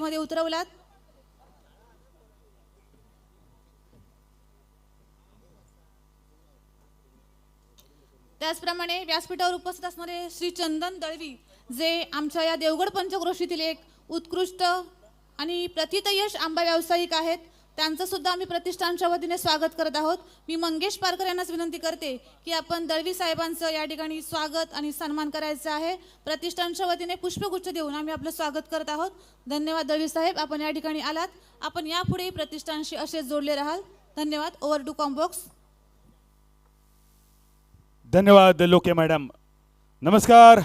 मध्ये उतरवलात। त्याचप्रमाणे व्यासपीठावर उपस्थित असणारे श्री चंदन दळवी, जे आमच्या या देवगड पंचक्रोशीतील एक उत्कृष्ट आणि प्रथितयश आंबा व्यावसायिक आहेत, त्यांचं सुद्धा आम्ही प्रतिष्ठानच्या वतीने स्वागत करत आहोत। मी मंगेश पारकर यांनाच विनंती करते की आपण दळवी साहेबांचं या ठिकाणी स्वागत आणि सन्मान करायचं आहे। प्रतिष्ठानच्या वतीने पुष्पगुच्छ देऊन आम्ही आपलं स्वागत करत आहोत। धन्यवाद दळवी साहेब, आपण या ठिकाणी आलात। आपण यापुढे प्रतिष्ठानशी असेच जोडले राहाल। धन्यवाद। Over to combox. धन्यवाद लोके मॅडम। नमस्कार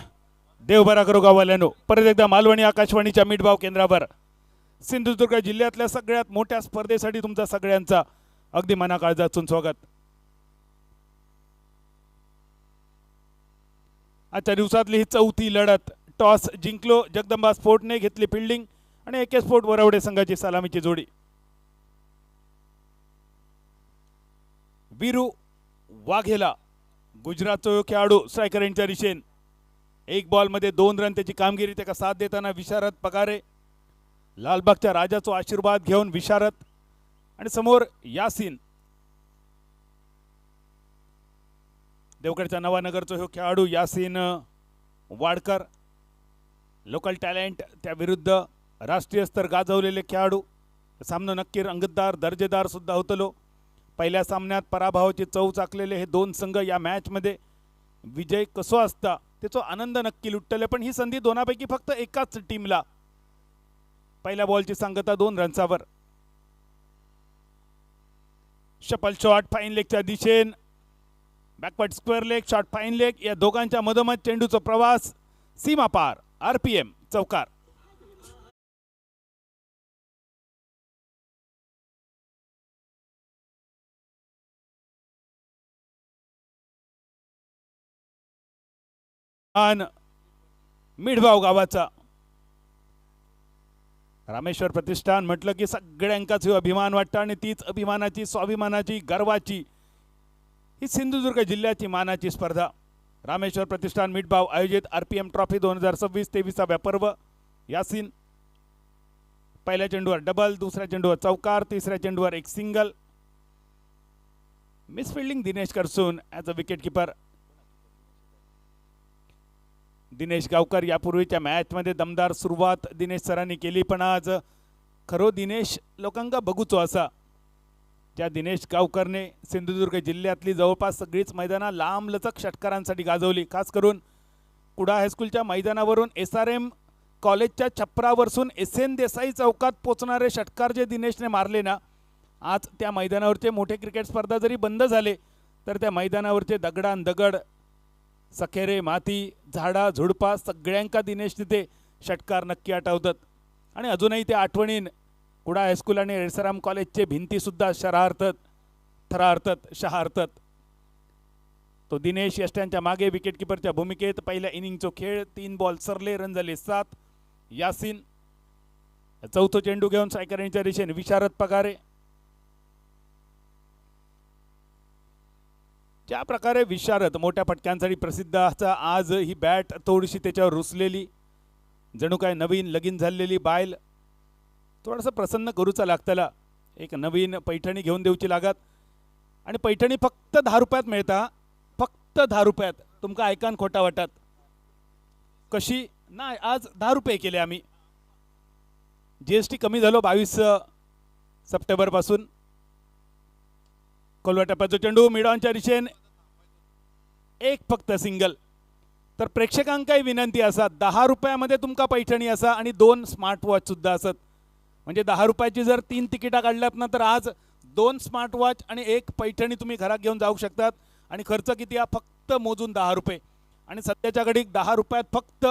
देवबरा करो गाववाल्यांनो, परत एकदा मालवणी आकाशवाणीच्या मिठभाव केंद्रावर सिंधुदुर्ग जिल्ह्यातल्या सगळ्यात मोठ्या स्पर्धेसाठी तुमचा सगळ्यांचा अगदी मनाकाळजातून स्वागत। आजच्या दिवसातली ही चौथी लढत, टॉस जिंकलो जगदंबा स्पोर्टने, घेतली फिल्डिंग आणि एके स्पोर्ट वरवडे संघाची सलामीची जोडी। वीरू वाघेला गुजरातचो खेळाडू स्ट्रायकर यांच्या दिशेन एक बॉल मध्ये 2 रन त्याची कामगिरी, त्याला साथ देताना विशारद पगारे, लालबागच्या राजाचो आशीर्वाद घेऊन विशारद, आणि समोर यासीन देवगडच्या नवानगरचो ह्यो खेळाडू यासीन वाडकर, लोकल टॅलेंट, त्या विरुद्ध राष्ट्रीय स्तर गाजवलेले खेळाडू। सामना नक्की रंगतदार दर्जेदार सुद्धा होतलो। पहिल्या सामन्यात पराभवाची चव चाकलेले हे दोन संघ या मॅच मध्ये विजय कसो असता त्याचा आनंद नक्की लुटले, पण ही संधी दोनापैकी फक्त एकाच टीमला। पहिल्या बॉलची सांगता 2 रन्सावर, शपल शॉट फाईन लेगच्या दिशेन, backward square leg shot fine leg, या दोघांच्या मधोमध चेंडूचा प्रवास सीमा पार, आरपीएम चौकार। मिठभाव गावाचा रामेश्वर प्रतिष्ठान म्हटलं की सगळ्यांकाच अभिमान वाटतं, आणि तीच अभिमानाची, स्वाभिमानाची, गर्वाची ही सिंधुदुर्ग जिल्ह्याची मानाची स्पर्धा। रामेश्वर प्रतिष्ठान मिठभाव आयोजित आरपीएम ट्रॉफी 2026-23 पर्व। यासीन पहिल्या चेंडूवर डबल, दुसऱ्या चेंडूवर चौकार, तिसऱ्या चेंडूवर एक सिंगल। मिस फिल्डिंग दिनेश करसून as a wicket keeper. Dinesh Gaonkar यापूर्वीच्या मॅच मध्ये दमदार सुरुवात दिनेश सरांनी केली, पण आज खरो दिनेश लोकांका बघूचो असा। ज्या दिनेश गावकरने सिंधुदुर्ग जिल्ह्यातली जवळपास सगळीच मैदाना लांब लचक षटकारांसाठी गाजवली। खास करून कुडा हायस्कूलच्या मैदानावरून SRM कॉलेजच्या छपरावरसून SN देसाई चौकात पोचणारे षटकार जे दिनेशने मारले ना, आज त्या मैदानावरचे मोठे क्रिकेट स्पर्धा जरी बंद झाले तर त्या मैदानावरचे दगडान दगड, सखेरे माती, झाडा झुडपा सगळ्यांका दिनेश तिथे षटकार नक्की आठवतात, आणि अजूनही त्या आठवणीन कुडा हायस्कूल आणि SRM कॉलेजचे भिंती सुद्धा शरारतात, थरारतात, शहारतात। तो दिनेश यष्ट्यांच्या मागे विकेट किपरच्या भूमिकेत पहिल्या इनिंगचो खेळ, 3 बॉल सरले, रन झाले 7। यासीन चौथो चेंडू घेऊन सायकरणीच्या दिशेने विशारद पगारे। ज्या प्रकारे विशारद मोठ्या फटक्यांसाठी प्रसिद्ध असता, आज ही बॅट थोडीशी त्याच्यावर रुसलेली, जणू काय नवीन लगीन झालेली बायल, थोडंसं प्रसन्न करूचा लागतला। एक नवीन पैठणी घेऊन देऊची लागत, आणि पैठणी फक्त 10 रुपयात मिळता, फक्त 10 रुपयात। तुमका ऐकान खोटा वाटत कशी नाही, आज 10 रुपये केले आम्ही। GST कमी झालो 22 सप्टेंबर पासून। कोलवा टप्प्याचा चेंडू मिडॉनच्या दिशेन, एक फक्त सिंगल। तर प्रेक्षकांकाही विनंती असा, 10 रुपयामध्ये तुमका पैठणी असा आणि 2 स्मार्ट वॉच सुद्धा असत। म्हणजे 10 रुपयाची जर 3 तिकिटा काढल्यात ना, तर आज 2 स्मार्ट वॉच आणि 1 पैठणी तुम्ही घरात घेऊन जाऊ शकतात। आणि खर्च किती आहे? फक्त मोजून 10 रुपये। आणि सध्याच्या घडीक 10 रुपयात फक्त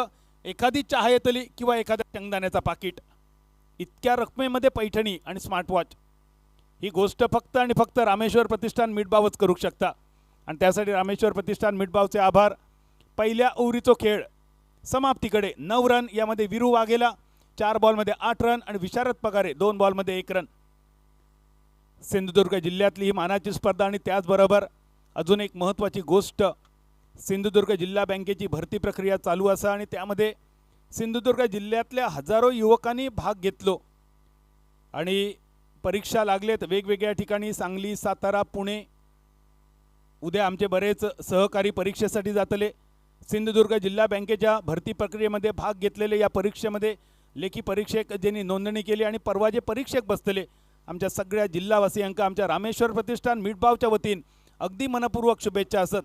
एखादी चहा येतली किंवा एखाद्या शेंगदाण्याचा पाकिट, इतक्या रकमेमध्ये पैठणी आणि स्मार्ट वॉच। ही गोष्ट फक्त आणि फक्त रामेश्वर प्रतिष्ठान मिठभावच करू शकता, आणि त्यासाठी रामेश्वर प्रतिष्ठान मिठभावचे आभार। पहिल्या ओव्हरीचो खेळ समाप्तीकडे 9 रन, यामध्ये वीरू वाघेला 4 बॉलमध्ये 8 रन आणि विशारद पगारे 2 बॉलमध्ये 1 रन। सिंधुदुर्ग जिल्ह्यातली ही मानाची स्पर्धा, आणि त्याचबरोबर अजून एक महत्त्वाची गोष्ट, सिंधुदुर्ग जिल्हा बँकेची भरती प्रक्रिया चालू असा, आणि त्यामध्ये सिंधुदुर्ग जिल्ह्यातल्या हजारो युवकांनी भाग घेतलो आणि परीक्षा लागलेत वेगवेगळ्या ठिकाणी, सांगली, सातारा, पुणे. उद्या आमचे बरेच सहकारी परीक्षेसाठी जातले. सिंधुदुर्ग जिल्हा बँकेच्या भरती प्रक्रियेमध्ये भाग घेतलेले, या परीक्षेमध्ये लेखी परीक्षक ज्यांनी नोंदणी केली आणि परवा जे परीक्षक बसतले, आमच्या सगळ्या जिल्हावासियांका आमच्या रामेश्वर प्रतिष्ठान मिठभावच्या वतीन अगदी मनपूर्वक शुभेच्छा असत.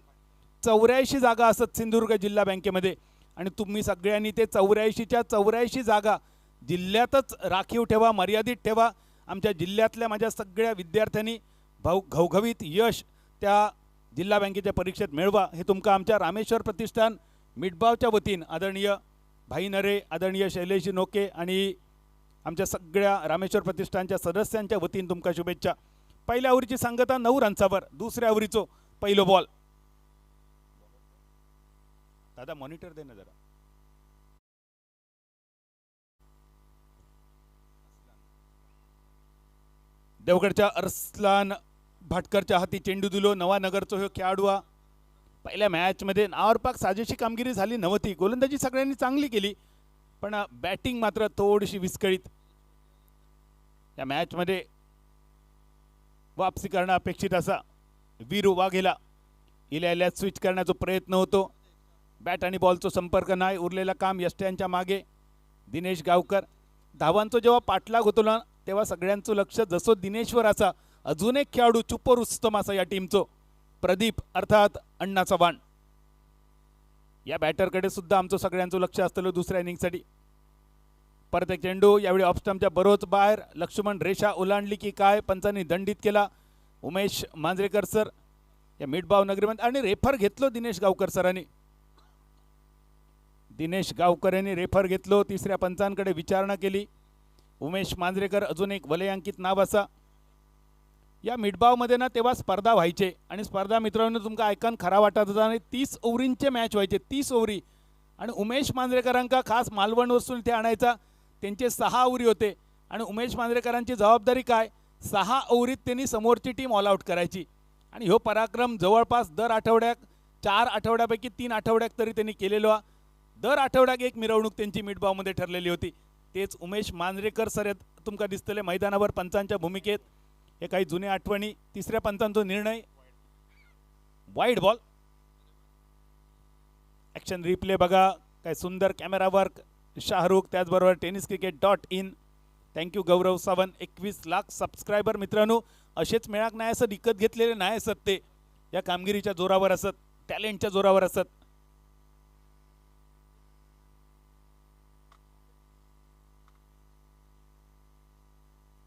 84 जागा असत सिंधुदुर्ग जिल्हा बँकेमध्ये आणि तुम्ही सगळ्यांनी ते 84च्या 84 जागा जिल्ह्यातच राखीव ठेवा, मर्यादित ठेवा. आमच्या जिल्ह्यातल्या माझ्या सगळ्या विद्यार्थ्यांनी घवघवीत यश त्या जिल्हा बँकेच्या परीक्षेत मिळवा हे तुमका आमच्या रामेश्वर प्रतिष्ठान मिठभावच्या वतीन आदरणीय भाई नरे, आदरणीय शैलेश नोके आणि आमच्या सगळ्या रामेश्वर प्रतिष्ठानच्या सदस्यांच्या वतीन तुमका शुभेच्छा. पहिल्या ओव्हरीची सांगता 9 रन्सावर, दुसऱ्या ओव्हरीचो पहिलो बॉल. दादा मॉनिटर दे ना जरा. देवगडच्या अरसलान भाटकरच्या हाती चेंडू दिलो. नवानगरचो ह्यो खेळाडू पहिल्या मॅचमध्ये नावारपाक साजेशी कामगिरी झाली नव्हती. गोलंदाजी सगळ्यांनी चांगली केली पण बॅटिंग मात्र थोडीशी विस्कळीत. या मॅचमध्ये वापसी करणं अपेक्षित असा. वीरू वाघेला इल्याला स्विच करण्याचा प्रयत्न होतो. बॅट आणि बॉलचा संपर्क नाही. उरलेलं काम यष्ट्यांच्या मागे दिनेश गावकर. धावांचा जेव्हा पाठलाग होतो ना तेव्हा सगळ्यांचं लक्ष जसं दिनेशवर असा अजून एक खेळाडू चुप्प रुस्तम असा या टीमचो प्रदीप अर्थात अण्णा चव्हाण. या बॅटरकडे सुद्धा आमचं सगळ्यांचं लक्ष असतं दुसऱ्या इनिंगसाठी. परत एक चेंडू यावेळी ऑफस्टम्पच्या बरोच बाहेर. लक्ष्मण रेषा ओलांडली की काय, पंचांनी दंडित केला उमेश मांजरेकर सर या मिठभाव नगरीमध्ये आणि रेफर घेतलो दिनेश गावकर सरांनी. दिनेश गावकर यांनी रेफर घेतलो. तिसऱ्या पंचांकडे विचारणा केली. उमेश मांजरेकर अजून एक वलयांकित नाव असा. या मिठभावमध्ये ना तेव्हा स्पर्धा व्हायचे आणि स्पर्धा मित्रांनो तुमका ऐकून खरा वाटत होता आणि 30 ओव्हरींचे मॅच व्हायचे. 30 ओव्हरी आणि उमेश मांजरेकरांका खास मालवण वस्तून इथे आणायचा. त्यांचे 6 ओव्हरी होते आणि उमेश मांजरेकरांची जबाबदारी काय, 6 ओव्हरीत त्यांनी समोरची टीम ऑल आउट करायची आणि ह्यो पराक्रम जवळपास दर आठवड्याक 4 आठवड्यापैकी 3 आठवड्याक तरी त्यांनी केलेलो. दर आठवड्याक एक मिरवणूक त्यांची मिठभावमध्ये ठरलेली होती. तेच उमेश मांजरेकर सर तुमका दिसतले मैदानावर पंचांच्या भूमिकेत. हे काही जुन्या आठवणी. तिसऱ्या पंचांचा निर्णय वाईड बॉल. ॲक्शन रिप्ले बघा, काय सुंदर कॅमेरा वर्क. शाहरुख त्याचबरोबर tenniscricket.in. थँक्यू गौरव सावंत. 21 लाख सबस्क्रायबर मित्रांनो. असेच मिळाक नाही असत, विकत घेतलेले नाही असत, ते या कामगिरीच्या जोरावर असत, टॅलेंटच्या जोरावर असत.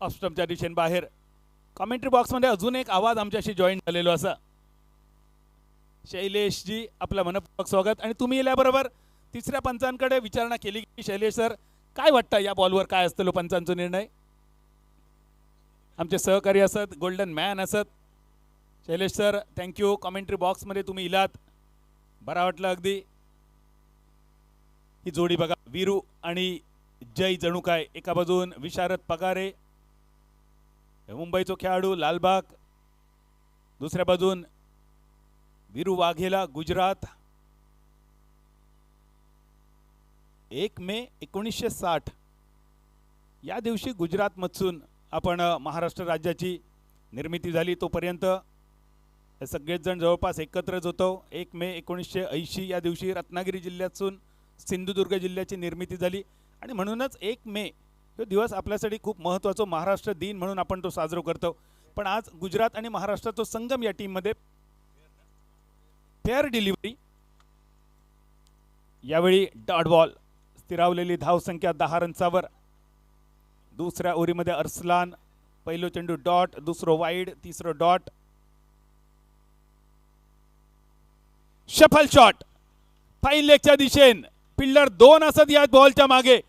ऑफस्टम्पच्या दिशेने बाहेर. कॉमेंट्री बॉक्समध्ये अजून एक आवाज आमच्याशी जॉईन झालेलो असा. शैलेशजी आपलं मनपूर्वक स्वागत. आणि तुम्ही येल्याबरोबर तिसऱ्या पंचांकडे विचारणा केली की शैलेश सर काय वाटतं या बॉलवर काय असतो पंचांचा निर्णय. आमचे सहकारी असत, गोल्डन मॅन असत. Shailesh sir thank you. कॉमेंट्री बॉक्समध्ये तुम्ही इलात, बरा वाटलं अगदी. ही जोडी बघा, वीरू आणि जय जणू काय. एका बाजून विशारद पगारे मुंबईचो खेळाडू लालबाग, दुसऱ्या बाजून वीरू वाघेला गुजरात. 1 मे 1960 या दिवशी गुजरातमधून आपण महाराष्ट्र राज्याची निर्मिती झाली. तोपर्यंत हे सगळेच जण जवळपास एकत्रच होतो. 1 मे 1980 या दिवशी रत्नागिरी जिल्ह्यातून सिंधुदुर्ग जिल्ह्याची निर्मिती झाली आणि म्हणूनच 1 मे तो दिवस आपल्यासाठी खूप महत्त्वाचा महाराष्ट्र दिन म्हणून आपण तो साजरा करतो. पण आज गुजरात आणि महाराष्ट्राचा संगम या टीममध्ये फेअर डिलिव्हरी. यावेळी डॉट बॉल. स्थिरावलेली धावसंख्या 10 रन्सावर. दुसऱ्या ओव्हरीमध्ये अरसलान. पहिलो चेंडू डॉट, दुसरो वाईड, तिसरो डॉट. शफल शॉट फाईन लेगच्या दिशेन. फिल्डर 2 असत या बॉलच्या मागे,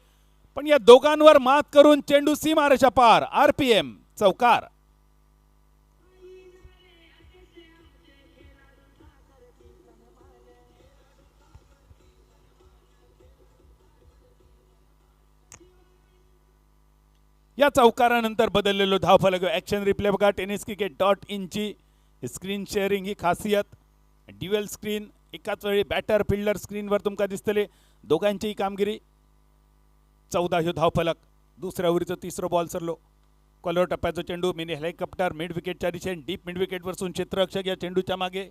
पण या दोघांवर मात करून चेंडू सीमारेषा पार. RPM चौकार. या चौकारानंतर बदललेलो धावफलक. ॲक्शन रिप्ले बघा. tenniscricket.in ची स्क्रीन शेअरिंग ही खासियत. ड्युअल स्क्रीन, एकाच वेळी बॅटर फिल्डर स्क्रीनवर तुमका दिसतले दोघांचीही कामगिरी. 14 ह्यो धावफलक. दुसऱ्या ओव्हरीचं तिसरं बॉल सरलो. कॉलर टप्प्याचा चेंडू मिनी हेलिकॉप्टर मिड विकेटच्या दिशेने डीप मिड विकेटवरसून क्षेत्ररक्षक या चेंडूच्या मागे.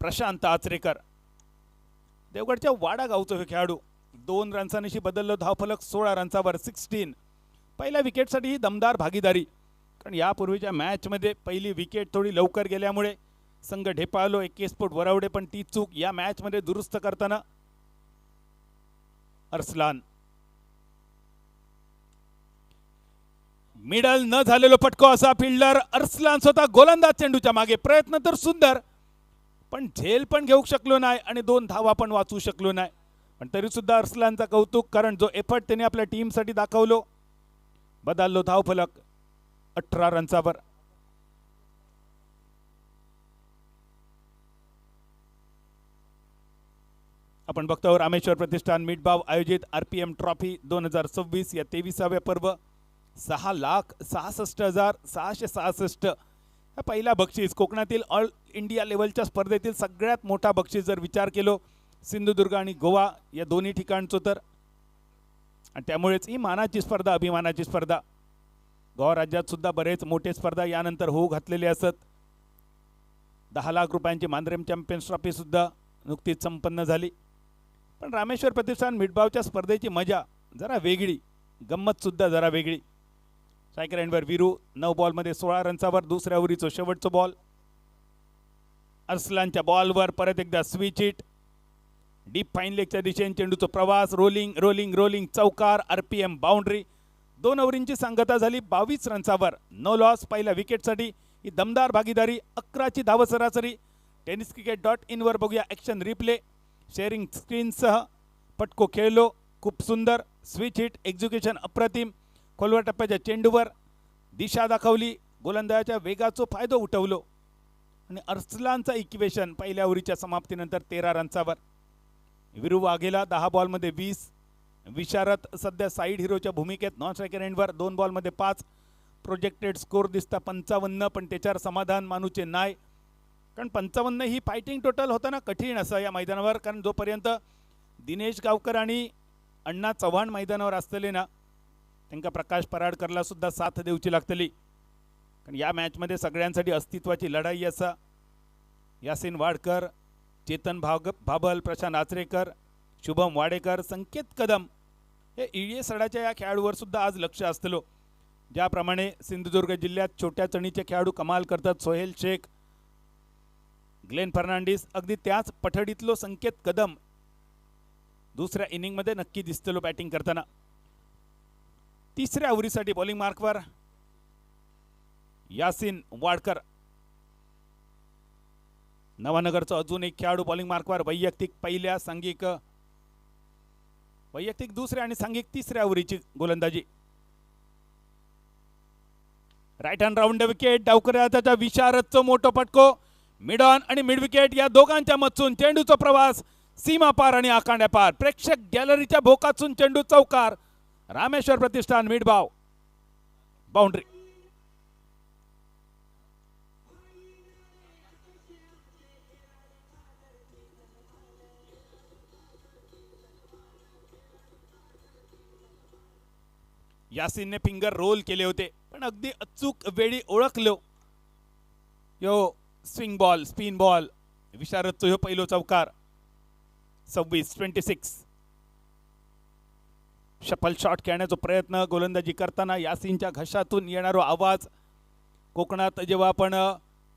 प्रशांत आचरेकर देवगडच्या वाडा गावचा हे खेळाडू. 2 रन्सांशी बदललं धावफलक. 16 रन्सावर 16. पहिल्या विकेटसाठी ही दमदार भागीदारी. कारण यापूर्वीच्या मॅचमध्ये पहिली विकेट थोडी लवकर गेल्यामुळे संघ ढेपाळलो. 21 फूट वरवडे, पण ती चूक या मॅचमध्ये दुरुस्त करताना अरसलान. मिडल न झालेलो फटको असा फिल्डर अरसलान स्वतः गोलंदाज चेंडूच्या मागे. प्रयत्न तर सुंदर, पण झेल पण घेऊ शकलो नाही आणि 2 धावा पण वाचू शकलो नाही. पण तरी सुद्धा अरसलानचा कौतुक, कारण जो एफर्ट त्याने आपल्या टीमसाठी दाखवलो. बदललो धावफलक 18 रन्सावर. आपण बघतो रामेश्वर प्रतिष्ठान मिठबाव आयोजित RPM ट्रॉफी 2026 या 23व्या पर्व. 6,66,666 हा पहिला बक्षीस. कोकणातील ऑल इंडिया लेवलच्या स्पर्धेतील सगळ्यात मोठा बक्षीस जर विचार केलो सिंधुदुर्ग आणि गोवा या दोन्ही ठिकाणचं तर. आणि त्यामुळेच ही मानाची स्पर्धा, अभिमानाची स्पर्धा. गोवा राज्यात सुद्धा बरेच मोठे स्पर्धा यानंतर होऊ घातलेले असत. 10 लाख रुपयांची मांद्रेम चॅम्पियन्स ट्रॉफी सुद्धा नुकतीच संपन्न झाली. पण रामेश्वर प्रतिष्ठान मिठबावच्या स्पर्धेची मजा जरा वेगळी, गंमत सुद्धा जरा वेगळी. स्ट्रायकर एंडवर वीरू 9 बॉलमध्ये 16 रन्सावर. दुसऱ्या ओव्हरीचा शेवटचा बॉल. अरसलानच्या बॉलवर परत एकदा स्विच हिट. डीप फाईन लेगच्या दिशेने चेंडूचा प्रवास. रोलिंग रोलिंग रोलिंग चौकार. RPM boundary. 2 ओव्हरींची सांगता झाली 22 रन्सावर. No loss. पहिल्या विकेटसाठी ही दमदार भागीदारी. 11ची धाव सरासरी. tenniscricket.in वर बघूया ॲक्शन रिप्ले. शेअरिंग स्क्रीनसह पटको खेळलो. खूप सुंदर. Switch hit. एक्झिक्युशन अप्रतिम. खोलवर टप्प्याच्या चेंडूवर दिशा दाखवली. गोलंदाजाच्या वेगाचा फायदा उठवलो. आणि अरसलानचा इक्वेशन पहिल्या ओव्हरीच्या समाप्तीनंतर 13 रन्सावर. विरू वाघेला 10 बॉलमध्ये 20. विशारत सध्या साईड हिरोच्या भूमिकेत. नॉन स्ट्रायकर एंडवर 2 बॉलमध्ये 5. प्रोजेक्टेड स्कोर दिसता 55, पण त्याच्यावर समाधान मानूचे नाही. कारण 55 ही फायटिंग टोटल होताना कठीण असं या मैदानावर. कारण जोपर्यंत दिनेश गावकर आणि अण्णा चव्हाण मैदानावर असतले ना, त्यांना प्रकाश पराडकरला सुद्धा साथ देऊची लागतली. कारण या मॅचमध्ये सगळ्यांसाठी अस्तित्वाची लढाई असा. यासिन वाडकर, चेतन भाबल, प्रशांत आचरेकर, शुभम वाडेकर, संकेत कदम हे ईडीए सडाच्या या खेळाडूवर सुद्धा आज लक्ष असतलो. ज्याप्रमाणे सिंधुदुर्ग जिल्ह्यात छोट्या चणीचे खेळाडू कमाल करतात. सोहेल शेख, ग्लेन फर्नांडिस, अगदी त्याच पठडीतलो संकेत कदम दुसऱ्या इनिंगमध्ये नक्की दिसतलो बॅटिंग करताना. तिसऱ्या ओव्हरीसाठी बॉलिंग मार्कवर यासिन वाडकर. नवानगरचा अजून एक खेळाडू बॉलिंग मार्कवर. वैयक्तिक पहिल्या, सांघिक वैयक्तिक दुसऱ्या आणि सांघिक तिसऱ्या ओव्हरीची गोलंदाजी. Right hand round wicket. डावकऱ्याचा विशारदचं मोठं फटको. मिड ऑन आणि मिड विकेट या दोघांच्या मधून चेंडूचा प्रवास सीमा पार आणि आखांड्या पार. प्रेक्षक गॅलरीच्या भोकातून चेंडू चौकार. रामेश्वर प्रतिष्ठान मिठबाव बाउंड्री. यासिनने फिंगर रोल केले होते, पण अगदी अचूक वेळी ओळखलो. यो स्विंग बॉल, स्पिन बॉल. विशारदचा ह्यो पहिलो चौकार. 26-26. शफल शॉट खेळण्याचा प्रयत्न गोलंदाजी करताना यासिनच्या घशातून येणारा आवाज. कोकणात जेव्हा आपण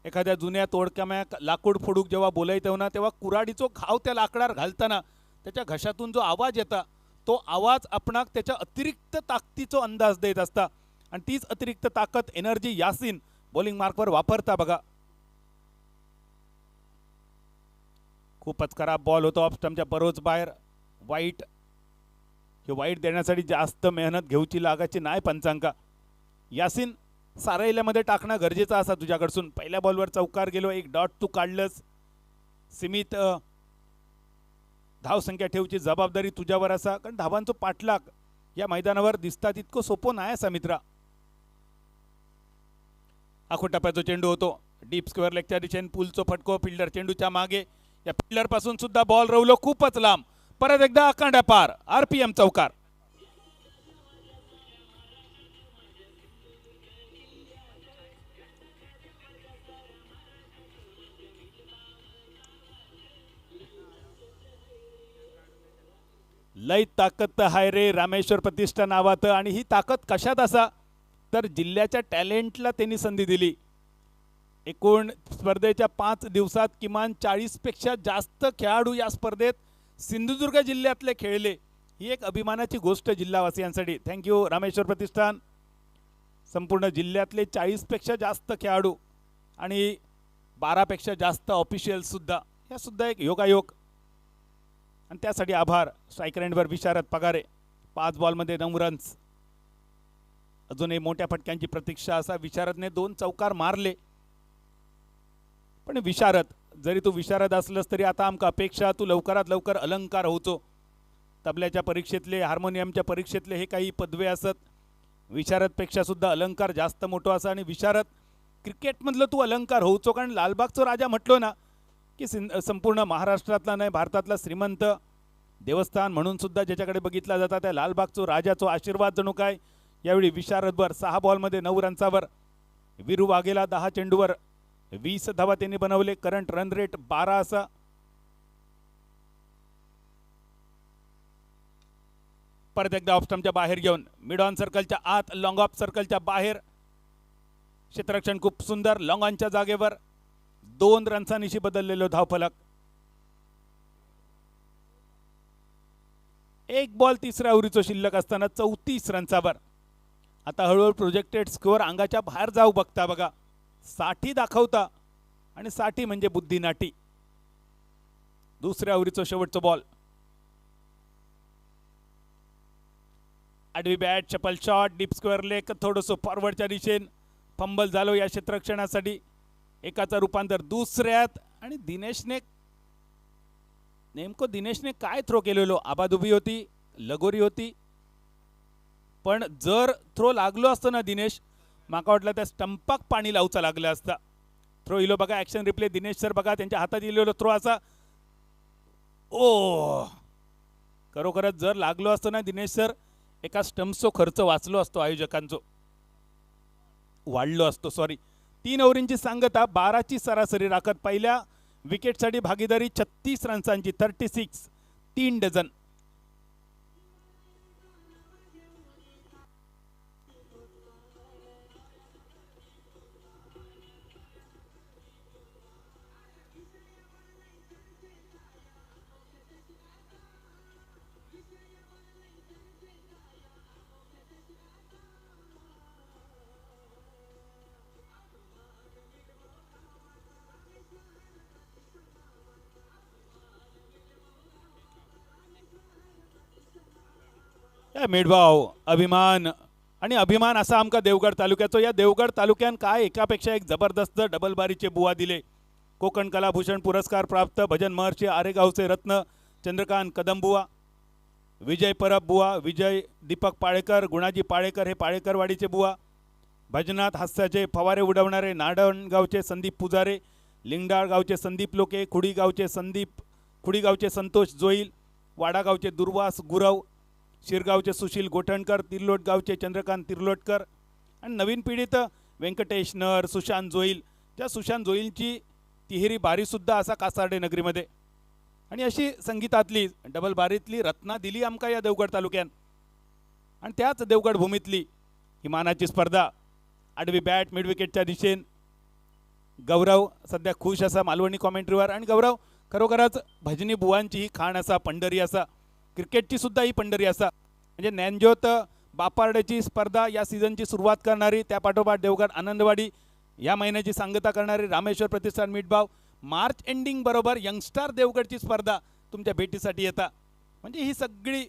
एखाद्या जुन्या तोडक्याम्या लाकूड फोडूक जेव्हा बोलायचो ना, तेव्हा कुऱ्हाडीचो घाव त्या लाकडावर घालताना त्याच्या घशातून जो आवाज येता, तो आवाज आपणाक त्याच्या अतिरिक्त ताकदीचा अंदाज देत असता. आणि तीच अतिरिक्त ताकद, एनर्जी यासिन बॉलिंग मार्कवर वापरता बघा. खूपच खराब बॉल होतो ऑफ स्टंपच्या बरोच बाहेर. वाईट. हे वाईट देण्यासाठी जास्त मेहनत घेऊची लागायची नाही पंचांका. यासिन सारायल्यामध्ये टाकणं गरजेचं असा तुझ्याकडसून. पहिल्या बॉलवर चौकार गेलो. 1 डॉट तू काढलंस. सीमित धावसंख्या ठेवची जबाबदारी तुझ्यावर असा. कारण धावांचं पाठलाग या मैदानावर दिसतात इतकं सोपं नाही असा मित्रा. आखो टप्प्याचा चेंडू होतो. डीप स्क्वेअर लेगच्या दिशेने पुलचो फटको. फिल्डर चेंडूच्या मागे. या फिल्डर पासून सुद्धा बॉल रवलो खूपच लांब. परत एकदा अकांडा पार. RPM चौकार. लय ताकद हाय रे रामेश्वर प्रतिष्ठान नावात. आणि ही ताकद कशात असा तर जिल्ह्याच्या टॅलेंटला त्यांनी संधी दिली. एकूण स्पर्धेच्या 5 दिवसात किमान 40 पेक्षा जास्त खेळाडू या स्पर्धेत सिंधुदुर्ग जिल्ह्यातले खेळले. ही एक अभिमानाची गोष्ट जिल्हावासियांसाठी. थँक्यू रामेश्वर प्रतिष्ठान. संपूर्ण जिल्ह्यातले 40 पेक्षा जास्त खेळाडू आणि 12 पेक्षा जास्त ऑफिशियल सुद्धा. या सुद्धा एक योगायोग आणि त्यासाठी आभार. स्ट्राईक रेंजवर विशारद पगारे. 5 बॉलमध्ये 9 रन्स. अजूनही मोठ्या फटक्यांची प्रतीक्षा असा. विशारदने 2 चौकार मारले. पण विशारद जरी तू विशारद असलस तरी आता आमका अपेक्षा तू लवकरात लवकर अलंकार होतो. तबल्याच्या परीक्षेतले हार्मोनियमच्या परीक्षेतले हे काही पदवे असत. विशारदपेक्षा सुद्धा अलंकार जास्त मोठो असा. आणि विशारद क्रिकेटमधलं तू अलंकार होऊचो. कारण लालबागचा राजा म्हटलो ना की संपूर्ण महाराष्ट्रातला नाही भारतातला श्रीमंत देवस्थान म्हणून सुद्धा ज्याच्याकडे बघितला जाता त्या लालबागचो राजाचो आशीर्वाद जणू काय यावेळी विशारदवर. 6 बॉलमध्ये 9 रन्सावर. वीरू वाघेला 10 चेंडूवर 20 धावा त्यांनी बनवले. करंट रन रेट 12 असा. परत एकदा ऑफस्टमच्या बाहेर घेऊन मिड ऑन सर्कलच्या आत लॉंग ऑफ सर्कलच्या बाहेर. क्षेत्ररक्षण खूप सुंदर. लॉंग ऑनच्या जागेवर 2 रन्सांनीशी बदललेलो धावफलक. 1 बॉल तिसऱ्या ओव्हरीचो शिल्लक असताना 34 रन्सावर. आता हळूहळू प्रोजेक्टेड स्कोअर अंगाच्या बाहेर जाऊ बघता बघा. 60 दाखवता आणि 60 म्हणजे बुद्धिनाटी. दुसऱ्या ओव्हरीचो शेवटचा बॉल. आडवी बॅट चपल शॉट डीप स्क्वेअर लेग थोडंसं फॉरवर्डच्या दिशेन फंबल झालो या क्षेत्ररक्षणासाठी. एकाचं रूपांतर दुसऱ्यात. आणि दिनेशने काय थ्रो केलेलो. आबादुबी होती लगोरी होती. पण जर थ्रो लागलो असतो ना दिनेश माका वाटलं त्या स्टंपाक पाणी लावचा लागलं असता. थ्रो इलो बघा. ॲक्शन रिप्ले दिनेश सर बघा त्यांच्या हातात इलेलो थ्रो असा. ओ खरोखरच जर लागलो असतो ना दिनेश सर एका स्टंप्सचो खर्च वाचलो असतो आयोजकांचो. वाढलो असतो सॉरी. 3 ओव्हरींची सांगता 12ची सरासरी राखत पहिल्या विकेटसाठी भागीदारी 36 रन्सांची 36. 3 डझन. मेडभाव अभिमान आणि अभिमान असा आमका देवगड तालुक्याचो. या देवगड तालुक्यान काय एकापेक्षा एक जबरदस्त डबल बारीचे बुवा दिले. कोकण कलाभूषण पुरस्कार प्राप्त भजन महर्षी आरेगावचे रत्न चंद्रकांत कदम बुवा, विजय परब बुवा, विजय दीपक पाळेकर, गुणाजी पाळेकर हे पाळेकरवाडीचे बुवा, भजनात हास्याचे फवारे उडवणारे नाडणगावचे संदीप पुजारे, लिंगडाळ गावचे संदीप लोके, खुडीगावचे संतोष जोईल, वाडागावचे दुर्वास गुरव, शिरगावचे सुशील गोठणकर, तिर्लोटगावचे चंद्रकांत तिर्लोटकर आणि नवीन पिढीत व्यंकटेश नर, सुशांत जोईल. त्या सुशांत जोईलची तिहेरी बारीसुद्धा असा कासार्डे नगरीमध्ये. आणि अशी संगीतातली डबल बारीतली रत्ना दिली आमका या देवगड तालुक्यात. आणि त्याच देवगड भूमीतली ही मानाची स्पर्धा. आडवी बॅट मिड विकेटच्या दिशेन गौरव सध्या खुश असा मालवणी कॉमेंट्रीवर. आणि गौरव खरोखरच भजनी बुवांची ही खाण असा पंढरी असा. क्रिकेटची सुद्धा ही पंढरी असा. म्हणजे ज्ञानज्योत बापार्डेची स्पर्धा या सीझनची सुरुवात करणारी, त्या पाठोपाठ देवगड आनंदवाडी या महिन्याची सांगता करणारी रामेश्वर प्रतिष्ठान मिठभाव, मार्च एंडिंग बरोबर यंगस्टार देवगडची स्पर्धा तुमच्या भेटीसाठी येतात. म्हणजे ही सगळी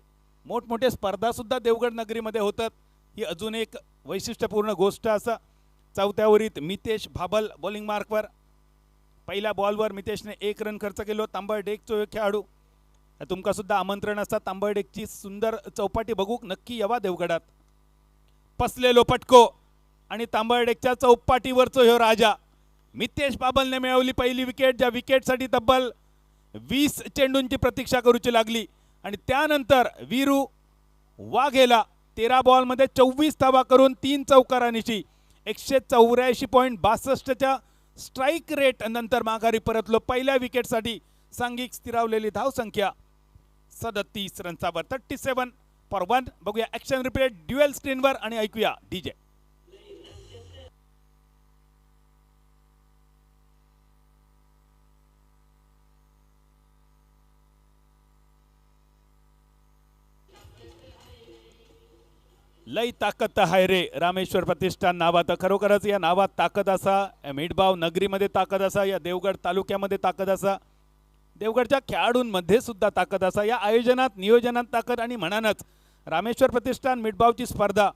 मोठमोठे स्पर्धासुद्धा देवगड नगरीमध्ये होतात. ही अजून एक वैशिष्ट्यपूर्ण गोष्ट असा. चौथ्या ओव्हरीत मितेश भाबल बॉलिंग मार्कवर. पहिल्या बॉलवर मितेशने 1 रन खर्च केलो. तांबळडेकचो खेळाडू. तुमका सुद्धा आमंत्रण असता तांबळडेकची सुंदर चौपाटी बघूक नक्की यावा देवगडात. पसलेलो पटको आणि तांबळडेकच्या चौपाटीवरचो ह्यो राजा मितेश बाबलने मिळवली पहिली विकेट, ज्या विकेटसाठी तब्बल 20 चेंडूंची प्रतीक्षा करूची लागली आणि त्यानंतर वीरू वाघेला 13 बॉलमध्ये 24 धावा करून 3 चौकारांची 184.62च्या स्ट्राईक रेट नंतर माघारी परतलो. पहिल्या विकेटसाठी सांघिक स्थिरावलेली धावसंख्या 37 रन्सावर. 37 for 1. बघूया ऍक्शन रिप्ले ड्युएल स्क्रीनवर आणि ऐकूया डीजे. लई ताकद आहे रे रामेश्वर प्रतिष्ठान नावात. खरोखरच या नावात ताकद असा, या मिठबाव नगरीमध्ये ताकद असा, या देवगड तालुक्यामध्ये ताकद असा, देवगडच्या खेळाडूंमध्ये सुद्धा ताकद असा. या आयोजनात नियोजनात ताकद आणि म्हणूनच रामेश्वर प्रतिष्ठान मिठबावची स्पर्धा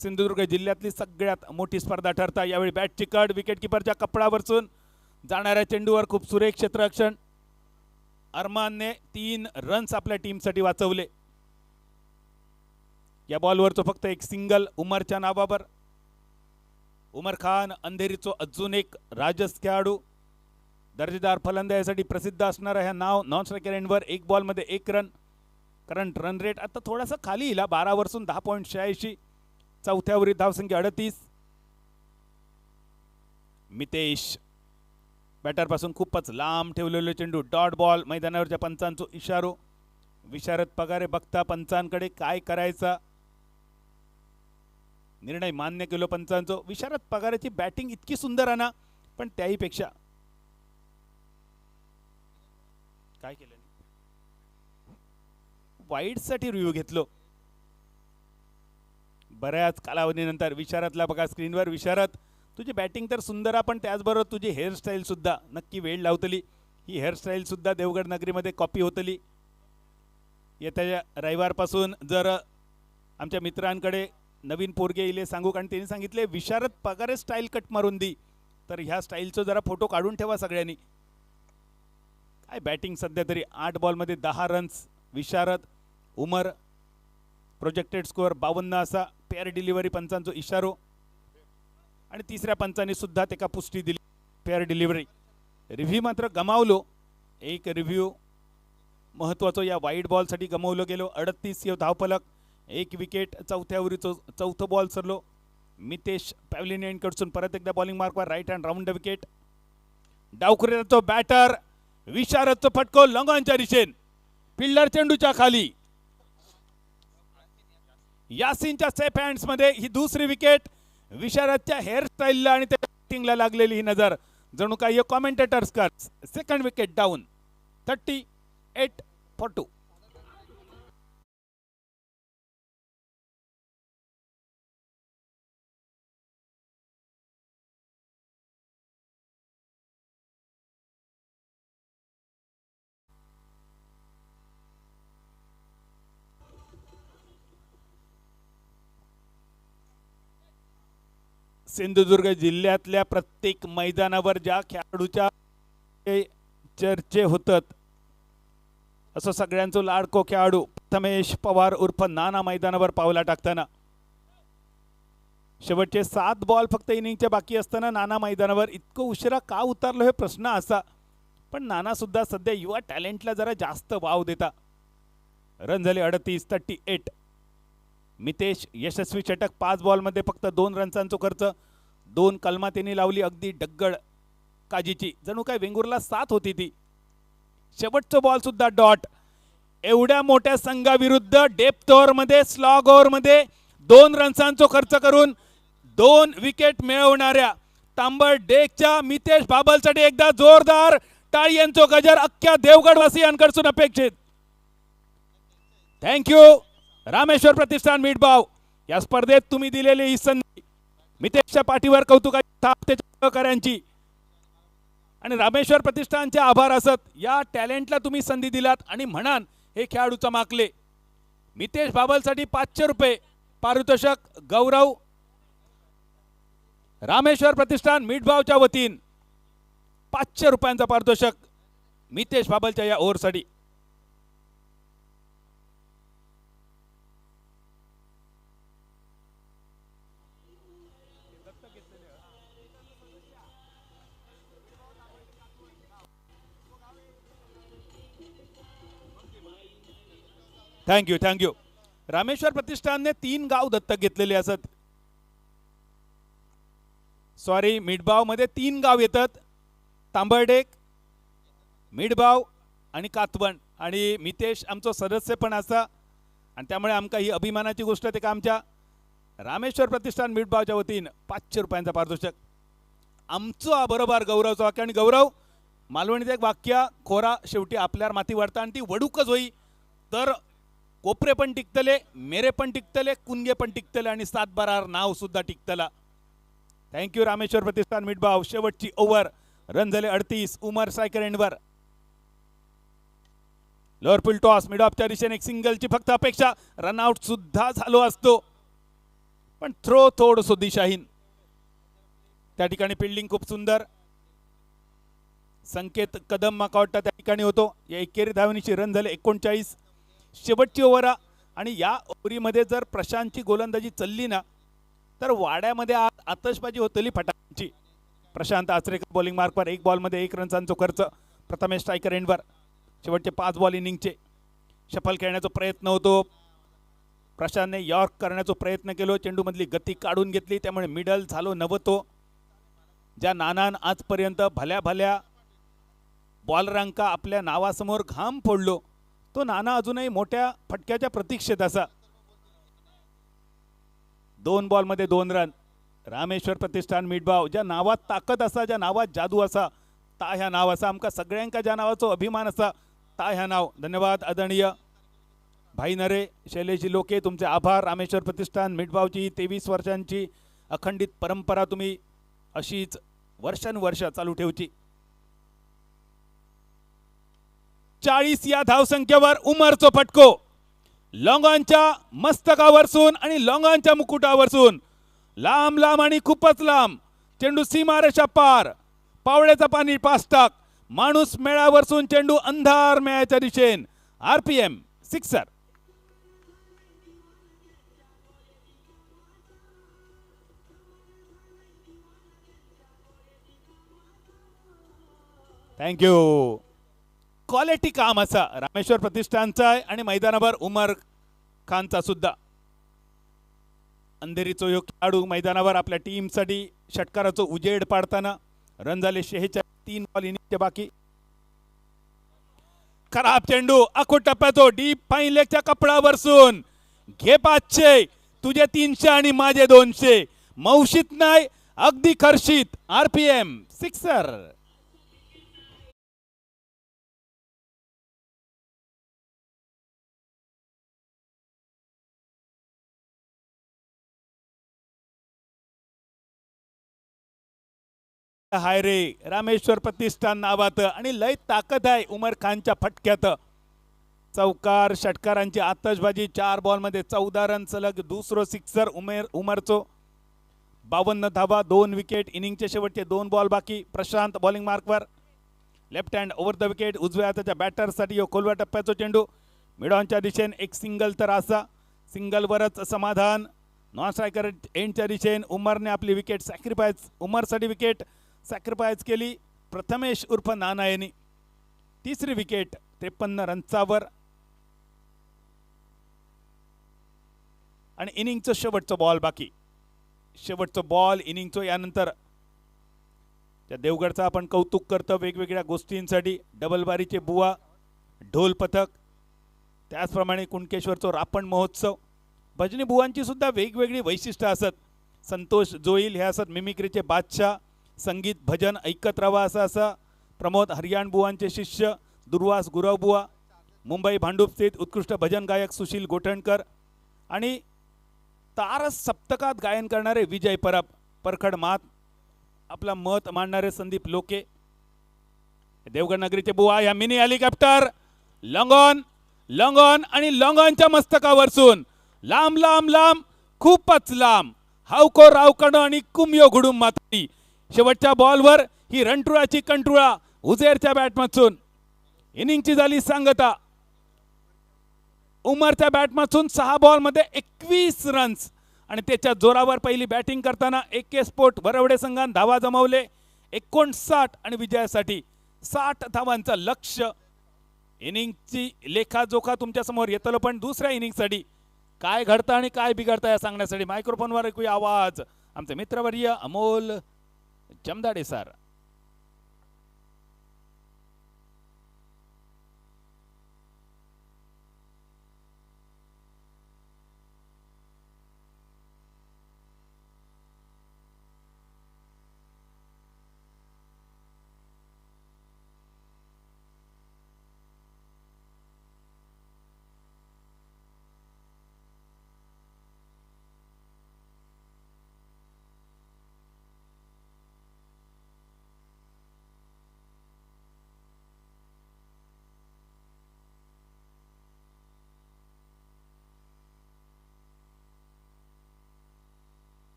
सिंधुदुर्ग जिल्ह्यातली सगळ्यात मोठी स्पर्धा ठरता. यावेळी बॅटची कड, विकेटकीपरच्या कपडावरसून जाणाऱ्या चेंडूवर खूप सुरेख क्षेत्ररक्षण. अरमानने 3 रन्स आपल्या टीमसाठी वाचवले. या बॉलवरचं फक्त एक सिंगल उमरच्या नावावर. उमर खान अंधेरीचो अजून एक राजस खेळाडू, दर्जेदार फलंदाजीसाठी प्रसिद्ध असणारा ह्या नाव नॉन स्ट्रायकर एंडवर 1 बॉलमध्ये 1 रन. करंट रन रेट आता थोडासा खाली येईल, 12 वरसून 10.86. चौथ्यावरील धावसंख्या 38. मितेश बॅटरपासून खूपच लांब ठेवलेले चेंडू डॉट बॉल. मैदानावरच्या पंचांचो इशारो. विशारद पगारे बघता पंचांकडे काय करायचा निर्णय मान्य केलो पंचांचो. विशारद पगाराची बॅटिंग इतकी सुंदर आहे ना, पण त्याहीपेक्षा काय केलं वाईडसाठी रिव्ह्यू घेतलो. बऱ्याच कालावधीनंतर विशारदला बघा स्क्रीनवर. विशारद तुझी बॅटिंग तर सुंदर आहे, पण त्याचबरोबर तुझी हेअरस्टाईल सुद्धा नक्की वेळ लावतली. ही हेअरस्टाईल सुद्धा देवगड नगरीमध्ये कॉपी होतली. येत्या रविवारपासून जर आमच्या मित्रांकडे नवीन पोरगे इले सांगू, कारण त्यांनी सांगितले विशारद पगारे स्टाईल कट मारून दी, तर ह्या स्टाईलचं जरा फोटो काढून ठेवा सगळ्यांनी. काय बॅटिंग सध्या तरी 8 बॉलमध्ये 10 रन्स. विशारद उमर प्रोजेक्टेड स्कोअर 52 असा. पेअर डिलिव्हरी पंचांचो इशारो आणि तिसऱ्या पंचांनी सुद्धा त्याला पुष्टी दिली पेअर डिलिव्हरी. रिव्ह्यू मात्र गमावलो. एक रिव्ह्यू महत्त्वाचं या वाईड बॉलसाठी गमावलं गेलो. 38 धावफलक, 1 विकेट. चौथं बॉल सरलो. मितेश पॅव्हलिनियनकडून परत एकदा बॉलिंग मार्कवर राईट हँड राऊंड विकेट. डावखुऱ्याचा बॅटर विशारदचं फटको लॉंगॉनच्या दिशेन, फिल्डर चेंडूच्या खाली. यासिनच्या सेफ हँड्स मध्ये ही दुसरी विकेट. विशारदच्या हेअरस्टाईलला आणि त्या बॅटिंगला लागलेली ही नजर जणू काही कॉमेंटेटर्स कर. Second wicket down. 38 for 2. Sindhudurg जिल्ह्यातल्या प्रत्येक मैदानावर ज्या खेळाडूच्या चर्चे होतात, असं सगळ्यांचं लाडको खेळाडू प्रथमेश पवार उर्फ नाना मैदानावर पावला टाकताना. शेवटचे 7 बॉल फक्त इनिंगच्या बाकी असताना नाना मैदानावर इतकं उशिरा का उतरलो हे प्रश्न असा. पण नाना सुद्धा सध्या युवा टॅलेंटला जरा जास्त वाव देता. रन झाले 38. 38. मितेश यशस्वी षटक. 5 बॉलमध्ये फक्त 2 रन्सांचा खर्च. 2 कलमा त्यांनी लावली अगदी डग्गड काजीची. जणू काय वेंगुर्ला 7 होती ती. शेवटचं बॉल सुद्धा डॉट. एवढ्या मोठ्या संघाविरुद्ध डेप्थ ओव्हरमध्ये स्लॉग ओव्हरमध्ये 2 रन्सांचा खर्च करून 2 विकेट मिळवणाऱ्या तांबड डेकच्या मितेश बाबलसाठी एकदा जोरदार टाळ्यांचो गजर अख्ख्या देवगडवासियांकडून अपेक्षित. थँक्यू रामेश्वर प्रतिष्ठान मिठबाव. या स्पर्धेत तुम्ही दिलेली ही संधी मितेशच्या पाठीवर कौतुकाची थाप त्याच्या सहकाऱ्यांची आणि रामेश्वर प्रतिष्ठानचे आभार असत. या टॅलेंटला तुम्ही संधी दिलात आणि म्हणान हे खेळाडू चमाकले. मितेश बाबलसाठी 500 रुपये पारितोषिक गौरव रामेश्वर प्रतिष्ठान मिठबावच्या वतीन 500 रुपयांचा पारितोषिक मितेश बाबलच्या या ओव्हरसाठी. थँक्यू. रामेश्वर प्रतिष्ठानने 3 गाव दत्तक घेतलेले असत. सॉरी, मिठबाव मध्ये 3 गाव येतात. तांबर्डेक, मिठबाव आणि कातवण. आणि मितेश आमचो सदस्य पण असा आणि त्यामुळे आमका ही अभिमानाची गोष्ट आहे का आमच्या रामेश्वर प्रतिष्ठान मिठबावच्या वतीन 500 रुपयांचा पारितोषिक. आमचो हा बरोबर गौरवचा वाक्य. आणि गौरव, मालवणीचं एक वाक्य, खोरा शेवटी आपल्यावर माती वाढता आणि ती वडूकच होई तर कोपरे पण टिकतले, मेरे पण टिकतले, कुंगे पण टिकतले आणि 7 नाव सुद्धा टिकतला. थँक्यू रामेश्वर प्रतिष्ठान मिठबाव. शेवटची ओव्हर, रन झाले 38. उमर Saykar एंडवर. Lower field toss, mid ऑफच्या दिशेने एक सिंगलची फक्त अपेक्षा. रनआउट सुद्धा झालो असतो पण थ्रो थोडंसं दिशाहीन. त्या ठिकाणी फिल्डिंग खूप सुंदर. संकेत कदम माकावटा त्या ठिकाणी होतो. या एकेरी धावणीची रन झाले 39. शेवटची ओव्हर आणि या ओव्हरीमध्ये जर प्रशांतची गोलंदाजी चालली ना तर वाड्यामध्ये आतषबाजी होतली फटाक्यांची. प्रशांत आचरेकर बॉलिंग मार्कवर 1 बॉलमध्ये 1 रनचा खर्च. प्रथमेश स्ट्रायकर एंडवर. शेवटचे 5 बॉल इनिंगचे शफल खेळण्याचा प्रयत्न होतो. प्रशांतने यॉर्क करण्याचा प्रयत्न केलो. चेंडूमधली गती काढून घेतली त्यामुळे मिडल झालो नव्हतो. ज्या नानान आजपर्यंत भल्या भल्या बॉलरांका आपल्या नावासमोर घाम फोडलो तो नाना अजूनही मोठ्या फटक्याच्या प्रतीक्षेत असा. 2 बॉलमध्ये 2 रन. रामेश्वर प्रतिष्ठान मिठबाव. ज्या नावात ताकद असा, ज्या नावात जादू असा ता ह्या नाव असा. आमका सगळ्यांका ज्या नावाचा अभिमान असा ता ह्या नाव. धन्यवाद आदरणीय भाई नरे, शैलेशजी लोके, तुमचे आभार. रामेश्वर प्रतिष्ठान मिठबावची 23 वर्षांची अखंडित परंपरा तुम्ही अशीच वर्षानुवर्ष चालू ठेवची. 40 या धावसंख्येवर उमरचो फटको. लॉंगॉनच्या मस्तकावरसून आणि लॉंगॉनच्या मुकुटावरसून लांब लांब आणि खूपच लांब चेंडू सीमारेषा पार. पावळ्याचा पाणी पास्टाक. माणूस मेळावरसून चेंडू अंधार मेळ्याच्या दिशेन. RPM sixer. थँक्यू. क्वालिटी काम असा रामेश्वर प्रतिष्ठानचा आहे आणि मैदानावर उमर खानचा सुद्धा. अंधेरीचो ह्यो खेळाडू मैदानावर आपल्या टीमसाठी षटकाराचो उजेड पाडताना. रन झाले 46. 3 बॉल इनिंगचे बाकी. खराब चेंडू अखोट टप्प्याचो डीप फाईन लेगच्या कपडावरसून. घे 500, तुझे 300 आणि माझे 200. मौशीत नाही अगदी खर्शीत. RPM sixer. हाय रे रामेश्वर प्रतिष्ठान नावात आणि लय ताकद आहे उमर खानच्या फटक्यात. चौकार षटकारांची आतषबाजी. 4 बॉलमध्ये 14 रन सलग. दुसरो सिक्सर उमरचो. 52 धावा, 2 विकेट. इनिंगचे शेवटचे 2 बॉल बाकी. प्रशांत बॉलिंग मार्कवर. Left hand over the wicket. उजव्या हाताच्या बॅटरसाठी यो खोलव्या टप्प्याचा चेंडू. मिडॉनच्या दिशेने एक सिंगल तर असा. सिंगलवरच समाधान. नॉन स्ट्रायकर एंडच्या दिशेने उमरने आपली विकेट सॅक्रिफाईस. उमरसाठी विकेट सॅक्रिफाईस केली प्रथमेश उर्फ नाना यांनी. 3री विकेट 53 रनचावर. आणि इनिंगचं शेवटचं बॉल बाकी. शेवटचं बॉल इनिंगचं. यानंतर त्या देवगडचा आपण कौतुक करतो वेगवेगळ्या गोष्टींसाठी. डबलबारीचे बुवा, ढोल पथक, त्याचप्रमाणे कुणकेश्वरचा रापण महोत्सव. भजनी बुवांची सुद्धा वेगवेगळी वैशिष्ट्य असत. संतोष जोईल हे असत मिमिक्रीचे बादशाह. संगीत भजन ऐकत राहा असा. प्रमोद हरियाण बुवांचे शिष्य दुर्वास गुरव बुवा. मुंबई भांडूप स्थित उत्कृष्ट भजन गायक सुशील गोठणकर. आणि तारस सप्तकात गायन करणारे विजय परब. परखड मात आपला मत मांडणारे संदीप लोके. देवगड नगरीचे बुवा. या मिनी हेलिकॉप्टर लॉंगॉन लॉंगॉन आणि लॉंगॉनच्या मस्तकावरसून लांब लांब लांब खूपच लांब. हावको रावकडं आणि कुमयो घुडूम माती. शेवटच्या बॉलवर ही रणटुळाची कंटुळा उजेरच्या बॅटमधून. इनिंगची झाली सांगता. उमरच्या बॅटमधून 6 बॉलमध्ये 21 रन्स आणि त्याच्या जोरावर पहिली बॅटिंग करताना AK स्पोर्ट वरवडे संघाने धावा जमवले 59 आणि विजयासाठी 60 धावांचं लक्ष्य. इनिंगची लेखाजोखा तुमच्या समोर येतलो, पण दुसऱ्या इनिंगसाठी काय घडतं आणि काय बिघडतं या सांगण्यासाठी मायक्रोफोनवर ऐकूया आवाज आमचे मित्रवर्य Amol Jamdade sir.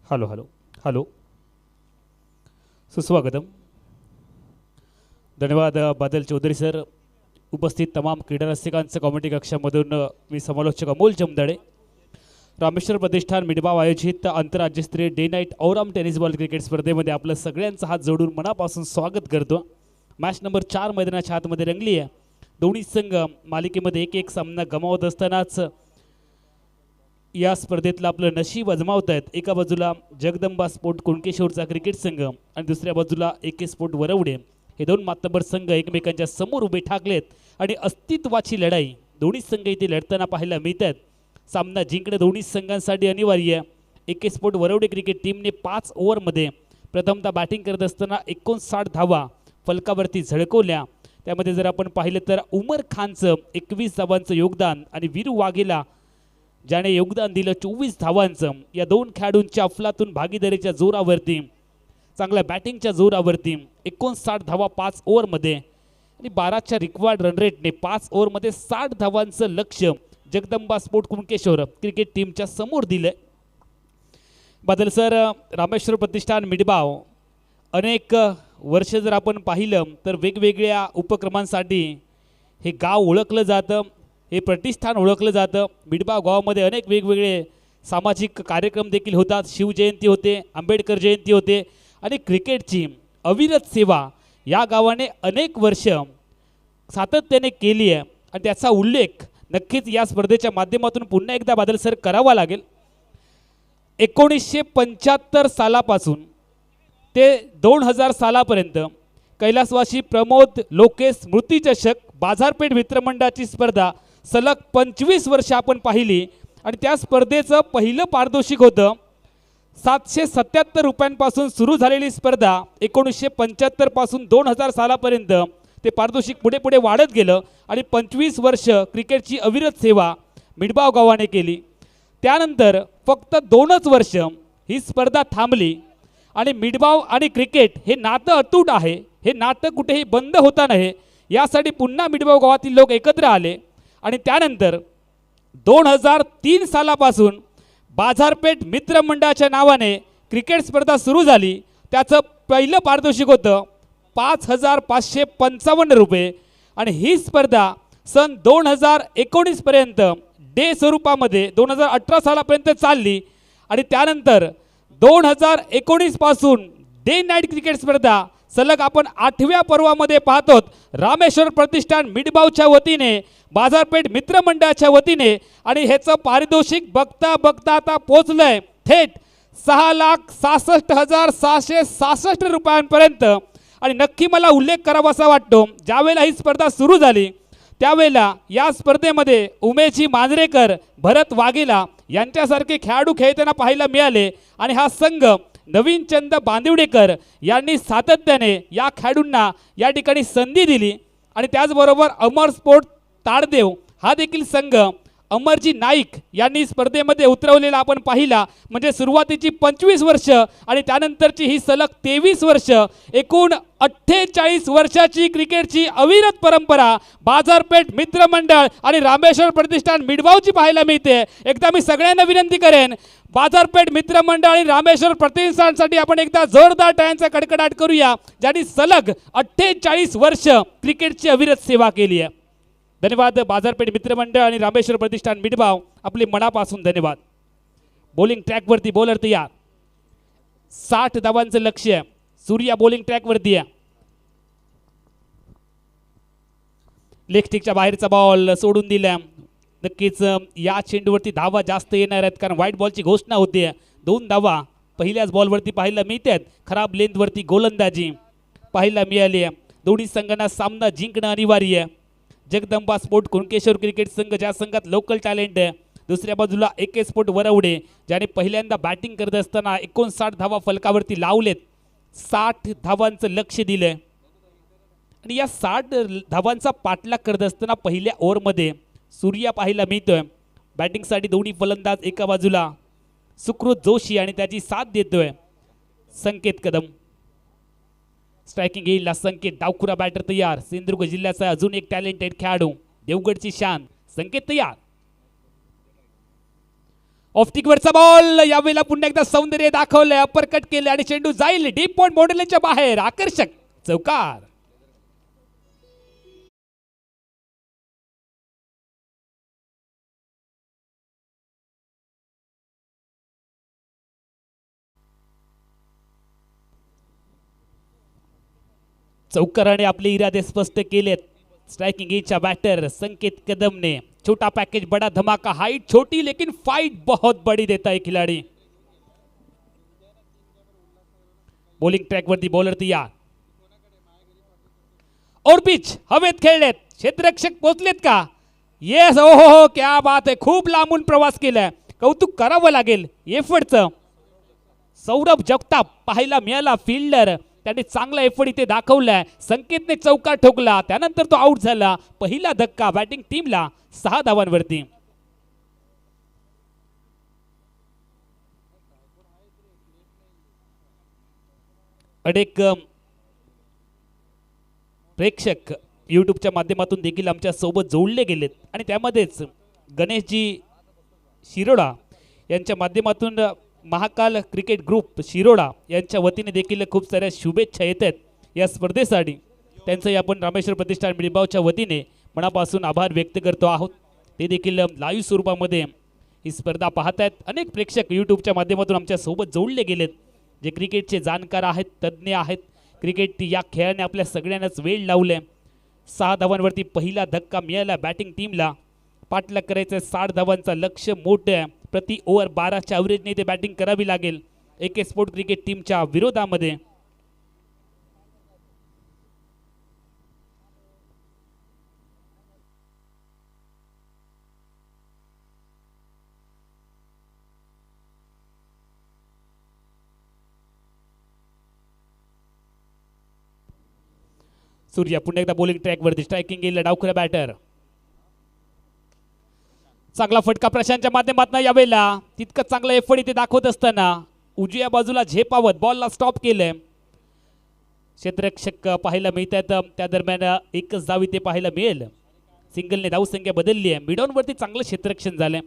Hello hello hello सुस्वागतम. धन्यवाद बादल चौधरी सर. उपस्थित तमाम क्रीडा रसिकांचं कॉमेडी कक्षामधून मी समालोचक अमोल जमदाडे. रामेश्वर प्रतिष्ठान मिडबाव आयोजित आंतरराज्यस्तरीय डे नाईट औराम टेनिस बॉल क्रिकेट स्पर्धेमध्ये आपलं सगळ्यांचा हात जोडून मनापासून स्वागत करतो. मॅच नंबर 4 मैदानाच्या आतमध्ये रंगली आहे. दोन्ही संघ मालिकेमध्ये एक एक सामना गमावत असतानाच या स्पर्धेतलं आपलं नशीब अजमावत आहेत. एका बाजूला जगदंबा स्पोर्ट कुणकेश्वरचा क्रिकेट संघ आणि दुसऱ्या बाजूला AK स्पोर्ट वरवडे. हे दोन मातब्बर संघ एकमेकांच्या समोर उभे ठाकलेत आणि अस्तित्वाची लढाई दोन्ही संघ इथे लढताना पाहायला मिळत आहेत. सामना जिंकणं दोन्ही संघांसाठी अनिवार्य आहे. AK स्पोर्ट वरवडे क्रिकेट टीमने 5 ओव्हरमध्ये प्रथमतः बॅटिंग करत असताना 59 धावा फलकावरती झळकवल्या. त्यामध्ये जर आपण पाहिलं तर उमर खानचं 21 धावांचं योगदान आणि वीरू वाघेला ज्याने योगदान दिलं 24 धावांचं. या दोन खेळाडूंच्या अफलातून भागीदारीच्या जोरावरती चांगल्या बॅटिंगच्या जोरावरती 59 धावा 5 ओव्हरमध्ये आणि 12च्या रिक्वायर्ड रन रेटने 5 ओव्हरमध्ये 60 धावांचं लक्ष्य जगदंबा स्पोर्ट कुणकेश्वर क्रिकेट टीमच्या समोर दिलं. बादल सर, रामेश्वर प्रतिष्ठान मिडबाव अनेक वर्ष जर आपण पाहिलं तर वेगवेगळ्या उपक्रमांसाठी हे गाव ओळखलं जातं, हे प्रतिष्ठान ओळखलं जातं. मिडबाव गावामध्ये अनेक वेगवेगळे सामाजिक कार्यक्रम देखील होतात. शिवजयंती होते, आंबेडकर जयंती होते आणि क्रिकेटची अविरत सेवा या गावाने अनेक वर्ष सातत्याने केली आहे आणि त्याचा उल्लेख नक्कीच या स्पर्धेच्या माध्यमातून पुन्हा एकदा बादल सर करावा लागेल. 1975 सालापासून ते 2000 सालापर्यंत कैलासवासी प्रमोद लोके स्मृतिचषक बाजारपेठ मित्रमंडळाची स्पर्धा सलग 25 वर्ष आपण पाहिली आणि त्या स्पर्धेचं पहिलं पारितोषिक होतं 777 रुपयांपासून सुरू झालेली स्पर्धा 1975 पासून 2000 सालापर्यंत ते पारितोषिक पुढे पुढे वाढत गेलं आणि 25 वर्ष क्रिकेटची अविरत सेवा मिडबाव गावाने केली. त्यानंतर फक्त 2च वर्ष ही स्पर्धा थांबली आणि मिडबाव आणि क्रिकेट हे नातं अतूट आहे. हे नातं कुठेही बंद होता नाही यासाठी पुन्हा मिडबाव गावातील लोक एकत्र आले आणि त्यानंतर 2003 सालापासून बाजारपेठ मित्रमंडळाच्या नावाने क्रिकेट स्पर्धा सुरू झाली. त्याचं पहिलं पारितोषिक होतं 5555 रुपये आणि ही स्पर्धा सन 2019 पर्यंत डे स्वरूपामध्ये 2018 सालापर्यंत चालली आणि त्यानंतर 2019 पासून डे नाईट क्रिकेट स्पर्धा सलग आपण 8व्या पर्वामध्ये पाहतोत. रामेश्वर प्रतिष्ठान मिडबावच्या वतीने, बाजारपेठ मित्रमंडळाच्या वतीने आणि ह्याचं पारितोषिक बघता बघता आता पोचलंय थेट 6,66,666 रुपयांपर्यंत. आणि नक्की मला उल्लेख करावासा वाटतो, ज्यावेळेला ही स्पर्धा सुरू झाली त्यावेळेला या स्पर्धेमध्ये उमेशजी मांजरेकर, भरत वाघेला यांच्यासारखे खेळाडू खेळताना पाहायला मिळाले आणि हा संघ नवीनचंद बांदिवडेकर यांनी सातत्याने या खेळाडूंना या ठिकाणी संधी दिली आणि त्याचबरोबर अमर स्पोर्ट ताडदेव हा देखील संघ अमरजी नाईक यांनी स्पर्धेमध्ये उतरवलेला आपण पाहिला. म्हणजे सुरुवातीची 25 वर्ष आणि त्यानंतरची ही सलग 23 वर्ष, एकूण 48 वर्षाची क्रिकेटची अविरत परंपरा बाजारपेठ मित्रमंडळ आणि रामेश्वर प्रतिष्ठान मिडबावची पाहायला मिळते. एकदा मी सगळ्यांना विनंती करेन, बाजारपेठ मित्रमंडळ आणि रामेश्वर प्रतिष्ठानसाठी आपण एकदा जोरदार टाळ्यांचा कडकडाट करूया, ज्यांनी सलग 48 वर्ष क्रिकेटची अविरत सेवा केली आहे. धन्यवाद बाजारपेठ मित्रमंडळ आणि रामेश्वर प्रतिष्ठान मिठबाव, आपले मनापासून धन्यवाद. बॉलिंग ट्रॅकवरती बॉलर तयार. 60 धावांचं लक्ष्य. सूर्या बॉलिंग ट्रॅकवरती आहे. लेग स्टिकच्या बाहेरचा बॉल सोडून दिला. नक्कीच या चेंडूवरती धावा जास्त येणार आहेत कारण व्हाईट बॉलची घोषणा होती. 2 धावा पहिल्याच बॉलवरती पाहायला मिळतात. खराब लेंथवरती गोलंदाजी पाहायला मिळाली आहे. दोन्ही संघांना सामना जिंकणं अनिवार्य आहे. जगदंबा स्पोर्ट कुणकेश्वर क्रिकेट संघ ज्या संघात लोकल टॅलेंट आहे, दुसऱ्या बाजूला AK स्पोर्ट वरवडे ज्याने पहिल्यांदा बॅटिंग करत असताना 59 धावा फलकावरती लावलेत. 60 धावांचं लक्ष दिलंय आणि या 60 धावांचा पाठलाग करत असताना पहिल्या ओव्हरमध्ये सूर्या पाहायला मिळतोय. बॅटिंगसाठी दोन्ही फलंदाज एका बाजूला सुकृत जोशी आणि त्याची साथ देतोय संकेत कदम. स्ट्रायकिंग येईल संकेत. डावखुरा बॅटर तयार. सिंधुदुर्ग जिल्ह्याचा अजून एक टॅलेंटेड खेळाडू, देवगडची शान संकेत तयार. ऑफटिकवरचा बॉल यावेळेला पुन्हा एकदा सौंदर्य दाखवलंय. अपरकट केले आणि चेंडू जाईल डीप पॉइंट बाउंड्रीच्या बाहेर. आकर्षक चौकार. चौकाराने आपले इरादे स्पष्ट केलेत. स्ट्राइकिंग एजच्या बॅटर संकेत कदमने. छोटा पैकेज बड़ा धमाका. हाइट छोटी लेकिन फाइट बहुत बड़ी देता है खिलाड़ी. बॉलिंग ट्रैक वरती बॉलर तयार. और पिच हवेत खेळलेत. क्षेत्ररक्षक पोहोचलेत का? येस. हो क्या बात आहे. खूप लांबून प्रवास केलाय. कौतुक करावं लागेल एफर्टचं. सौरभ जगताप पाहायला मिळाला फिल्डर. त्याने चांगला एफर्ट इथे दाखवलाय. संकेतने चौकार ठोकला त्यानंतर तो आउट झाला. पहिला धक्का बॅटिंग टीमला 6 धावांवरती. अनेक प्रेक्षक यूट्यूबच्या माध्यमातून देखील आमच्या सोबत जोडले गेलेत आणि त्यामध्येच गणेशजी शिरोडा यांच्या माध्यमातून महाकाल क्रिकेट ग्रुप शिरोडा यांच्या वतीने देखील खूप साऱ्या शुभेच्छा येत आहेत या स्पर्धेसाठी. त्यांचंही आपण रामेश्वर प्रतिष्ठान मिळबावच्या वतीने मनापासून आभार व्यक्त करतो आहोत. ते देखील लाईव्ह स्वरूपामध्ये ही स्पर्धा पाहत आहेत. अनेक प्रेक्षक यूट्यूबच्या माध्यमातून आमच्या सोबत जोडले गेलेत जे क्रिकेटचे जाणकार आहेत, तज्ज्ञ आहेत. क्रिकेट या खेळाने आपल्या सगळ्यांनाच वेळ लावले. 6 धावांवरती पहिला धक्का मिळाला बॅटिंग टीमला. पाठलाग करायचं 60 धावांचा लक्ष्य मोठं आहे. प्रति ओव्हर 12च्या ॲव्हरेजने ते बॅटिंग करावी लागेल AK स्पोर्ट क्रिकेट टीमच्या विरोधामध्ये. सूर्या पुन्हा एकदा बॉलिंग ट्रॅकवरती. स्ट्रायकिंग येईल डावखुरा बॅटर. चांगला फटका प्रशांतच्या माध्यमातून यावेळेला. तितकं चांगला एफर्ट इथे दाखवत असताना उजव्या बाजूला झेपावत बॉलला स्टॉप केलंय. क्षेत्ररक्षक पाहायला मिळतात. त्या दरम्यान एकच धाव इथे पाहायला मिळेल. सिंगलने धावसंख्या बदलली आहे. मिडॉनवरती चांगलं क्षेत्ररक्षण झालंय.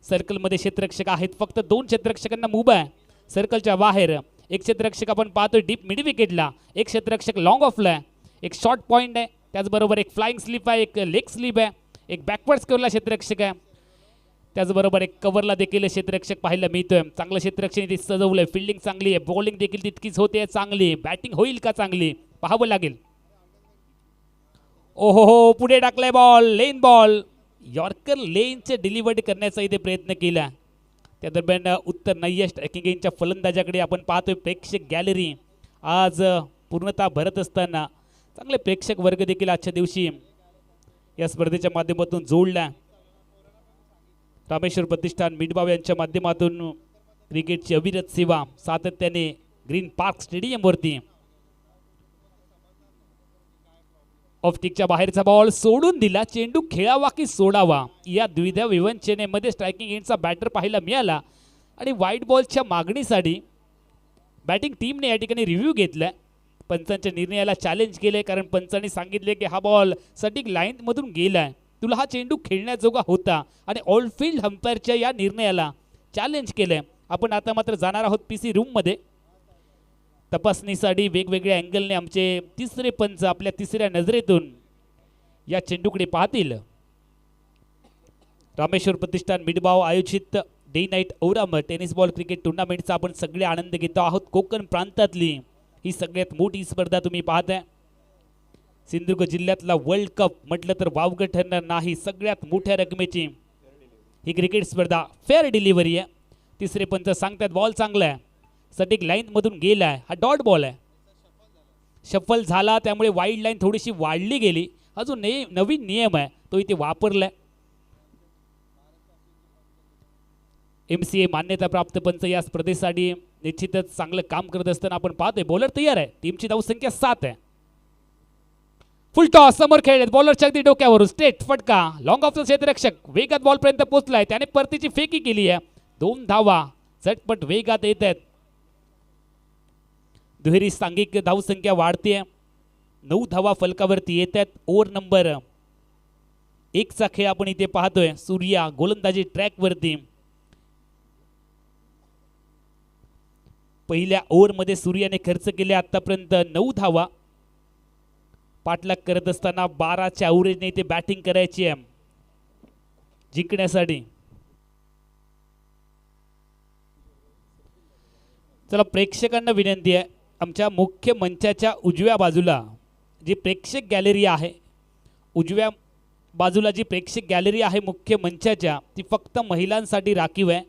सर्कलमध्ये क्षेत्ररक्षक आहेत. फक्त 2 क्षेत्ररक्षकांना मूव आहे. सर्कलच्या बाहेर एक क्षेत्ररक्षक आपण पाहतोय डीप मिड विकेटला. एक क्षेत्ररक्षक लॉंग ऑफला आहे. एक शॉर्ट पॉईंट आहे. त्याचबरोबर एक फ्लाइंग स्लिप आहे. एक लेग स्लिप आहे. एक बॅकवर्ड स्कोरला क्षेत्ररक्षक आहे. त्याचबरोबर एक कव्हरला देखील क्षेत्ररक्षक पाहायला मिळतोय. चांगलं क्षेत्ररक्षण इथे सजवलंय. फिल्डिंग चांगली आहे. बॉलिंग देखील तितकीच होते चांगली. बॅटिंग होईल का चांगली पाहावं लागेल. ओहो पुढे टाकलाय बॉल. लेन बॉल. यॉर्कर लेनचे डिलिव्हर्ड करण्याचा इथे प्रयत्न केला. त्या दरम्यान उत्तर नय्य स्ट्रायकिंग रेंजच्या फलंदाजाकडे आपण पाहतोय. प्रेक्षक गॅलरी आज पूर्णतः भरत असताना चांगले प्रेक्षक वर्ग देखील आजच्या दिवशी या स्पर्धेच्या माध्यमातून जोडला. रामेश्वर प्रतिष्ठान मिठबाव यांच्या माध्यमातून क्रिकेटची अविरत सेवा सातत्याने ग्रीन पार्क स्टेडियमवरती. ऑफटिकच्या बाहेरचा बॉल सोडून दिला. चेंडू खेळावा की सोडावा या द्विधा विवंचनेमध्ये स्ट्रायकिंग एंडचा बॅटर पाहायला मिळाला आणि व्हाईट बॉलच्या मागणीसाठी बॅटिंग टीमने या ठिकाणी रिव्ह्यू घेतलाय. पंचांच्या निर्णयाला चॅलेंज केले कारण पंचांनी सांगितले की हा बॉल सटीक लाईनमधून गेलाय. तुला हा चेंडू खेळण्याजोगा होता आणि ऑलफिल्ड अंपायरच्या या निर्णयाला चॅलेंज केलंय. आपण आता मात्र जाणार आहोत PC रूममध्ये. तपासणीसाठी वेगवेगळ्या अँगलने आमचे तिसरे पंच आपल्या तिसऱ्या नजरेतून या चेंडूकडे पाहतील. रामेश्वर प्रतिष्ठान मिडबाव आयोजित डे नाईट औराम टेनिस बॉल क्रिकेट टुर्नामेंटचा आपण सगळे आनंद घेतो आहोत. कोकण प्रांतातली ही सगळ्यात मोठी स्पर्धा तुम्ही पाहताय. सिंधुदुर्ग जिल्ह्यातला वर्ल्ड कप म्हटलं तर वावगं ठरणार नाही. सगळ्यात मोठ्या रकमेची ही क्रिकेट स्पर्धा. फेअर डिलिव्हरी आहे. तिसरे पंच सांगतात बॉल चांगला आहे, सटीक लाईनमधून गेला आहे. हा डॉट बॉल आहे, शफल झाला त्यामुळे वाईड लाईन थोडीशी वाढली गेली. अजून नवीन नियम आहे तो इथे वापरलाय. MCA मान्यताप्राप्त पंच या स्पर्धेसाठी निश्चितच चांगलं काम करत असताना आपण पाहतोय. बॉलर तयार आहे. टीमची धावसंख्या 7 आहे. फुल टॉस समोर खेळलेत. बॉलरच्या अगदी डोक्यावरून स्ट्रेट फटका. लॉंग ऑफ द क्षेत्ररक्षक वेगात बॉलपर्यंत पोहोचलाय. त्याने परतीची फेकी केली आहे. 2 धावा झटपट वेगात येत आहेत. दुहेरी सांघिक धावसंख्या वाढते. 9 धावा फलकावरती येत आहेत. ओव्हर नंबर 1 चा खेळ आपण इथे पाहतोय. सूर्या गोलंदाजी ट्रॅकवरती. पहिल्या ओव्हरमध्ये सूर्याने खर्च केले आतापर्यंत 9 धावा. पाठलाग करत असताना 12च्या ॲव्हरेजने इथे बॅटिंग करायची आहे जिंकण्यासाठी. चला प्रेक्षकांना विनंती आहे, आमच्या मुख्य मंचाच्या उजव्या बाजूला जी प्रेक्षक गॅलरी आहे, उजव्या बाजूला जी प्रेक्षक गॅलरी आहे मुख्य मंचाच्या, ती फक्त महिलांसाठी राखीव आहे.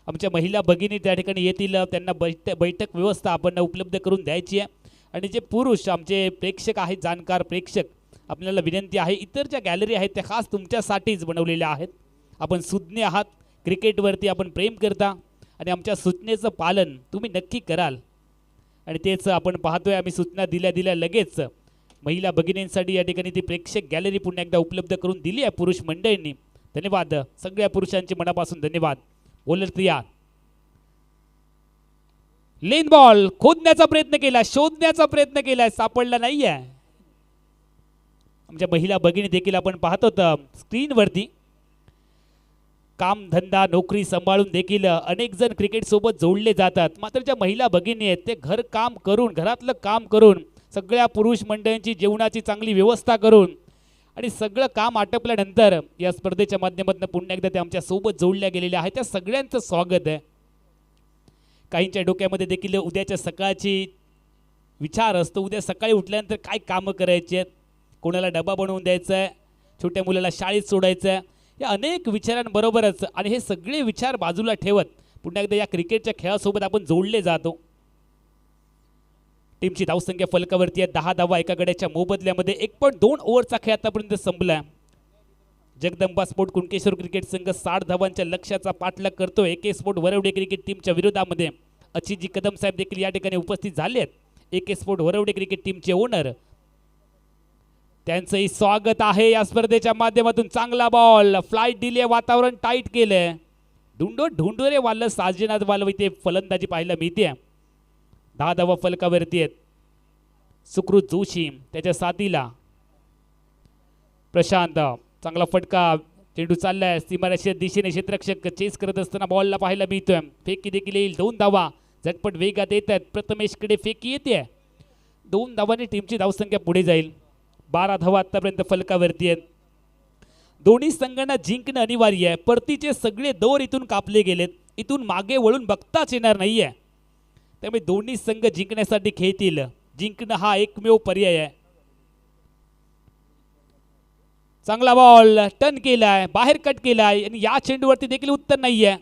आमच्या महिला भगिनी त्या ठिकाणी येतील. त्यांना बैठक व्यवस्था आपण उपलब्ध करून द्यायची आहे. आणि जे पुरुष आमचे प्रेक्षक आहेत, जाणकार प्रेक्षक, आपल्याला विनंती आहे, इतर ज्या गॅलरी आहेत त्या खास तुमच्यासाठीच बनवलेल्या आहेत. आपण सुज्ञ आहात, क्रिकेटवरती आपण प्रेम करता आणि आमच्या सूचनेचं पालन तुम्ही नक्की कराल. आणि तेच आपण पाहतोय. आम्ही सूचना दिल्या लगेच महिला भगिनींसाठी या ठिकाणी ती प्रेक्षक गॅलरी पुन्हा एकदा उपलब्ध करून दिली आहे पुरुष मंडळींनी. धन्यवाद सगळ्या पुरुषांचे मनापासून धन्यवाद. बॉलर तयार. लेन बॉल खोदण्याचा प्रयत्न केला, शोधण्याचा प्रयत्न केलाय, सापडला नाहीये. आमच्या महिला भगिनी देखील आपण पाहत होतो स्क्रीनवरती. काम धंदा नोकरी सांभाळून देखील अनेक जण क्रिकेट सोबत जोडले जातात. मात्र ज्या महिला भगिनी आहेत ते घरकाम करून, घरातलं काम करून, सगळ्या पुरुष मंडळींची जेवणाची चांगली व्यवस्था करून आणि सगळं काम आटपल्यानंतर या स्पर्धेच्या माध्यमातून पुन्हा एकदा ते आमच्या सोबत जोडल्या गेलेल्या आहेत. त्या सगळ्यांचं स्वागत आहे. काहींच्या डोक्यामध्ये देखील उद्याच्या सकाळची विचार असतो, उद्या सकाळी उठल्यानंतर काय कामं करायची आहेत, कोणाला डबा बनवून द्यायचा आहे, छोट्या मुलाला शाळेत सोडायचं आहे, या अनेक विचारांबरोबरच आणि हे सगळे विचार बाजूला ठेवत पुन्हा एकदा या क्रिकेटच्या खेळासोबत आपण जोडले जातो. टीमची धावसंख्या फलकावरती आहे. 10 धावा एका गड्याच्या मोबदल्यामध्ये. 1.2 ओव्हरचा खेळ आतापर्यंत संपला. जगदंबा स्पोर्ट कुणकेश्वर क्रिकेट संघ 60 धावांच्या लक्ष्याचा पाठलाग करतो. AK स्पोर्ट वरवडे क्रिकेट टीमच्या विरोधामध्ये अचितजी कदम साहेब देखील या ठिकाणी उपस्थित झाले आहेत. AK स्पोर्ट वरवडे क्रिकेट टीमचे ओनर, त्यांचंही स्वागत आहे या स्पर्धेच्या माध्यमातून. चांगला बॉल, फ्लाईट दिली, वातावरण टाईट केलंय. ढुंडोरे वाल साजीनाथ वाल इथे फलंदाजी पाहायला मिळते. 10 धावा फलकावरती आहेत. सुकृत जोशी त्याच्या साथीला. प्रशांत चांगला फटका, चेंडू चाललाय सीमारेषेच्या दिशेने. क्षेत्ररक्षक चेस करत असताना बॉलला पाहायला मिळतोय. फेकी देखील येईल. 2 धावा झटपट वेगात येत आहेत. प्रथमेशकडे फेकी येते. 2 धावांनी टीमची धावसंख्या पुढे जाईल. 12 धावा आतापर्यंत फलकावरती आहेत. दोन्ही संघांना जिंकणं अनिवार्य आहे. परतीचे सगळे दौर इथून कापले गेलेत. इथून मागे वळून बघताच येणार नाहीये. त्यामुळे दोन्ही संघ जिंकण्यासाठी खेळतील. जिंकणं हा एकमेव पर्याय आहे. चांगला बॉल टर्न केलाय, बाहेर कट केलाय आणि या चेंडूवरती देखील उत्तर नाहीये.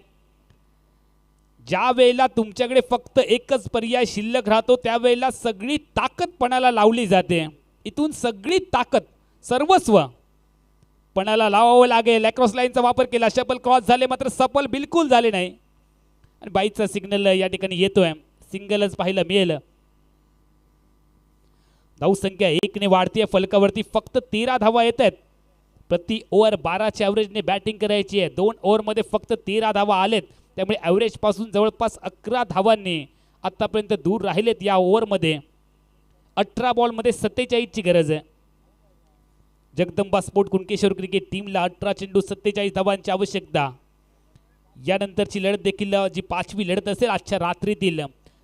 ज्या वेळेला तुमच्याकडे फक्त एकच पर्याय शिल्लक राहतो त्यावेळेला सगळी ताकद पणाला लावली जाते. इथून सगळी ताकद, सर्वस्व पणाला लावावं लागेल. अक्रॉस लाईनचा वापर केला, शपल क्रॉस झाले मात्र सफल बिलकुल झाले नाही. आणि बाईचा सिग्नल या ठिकाणी येतोय. सिंगलच पाहायला मिळेल. धावसंख्या 1 ने वाढतीये. फलकावरती फक्त 13 धावा येत आहेत. प्रति ओव्हर 12च्या ॲव्हरेजने बॅटिंग करायची आहे. 2 ओव्हरमध्ये फक्त 13 धावा आलेत. त्यामुळे ॲव्हरेजपासून जवळपास 11 धावांनी आत्तापर्यंत दूर राहिलेत या ओव्हरमध्ये. 18 बॉलमध्ये 47ची गरज आहे. जगदंबा स्पोर्ट कुणकेश्वर क्रिकेट टीमला 18 चेंडू 47 धावांची आवश्यकता. यानंतरची लढत देखील जी 5वी लढत असेल आजच्या रात्रीतील,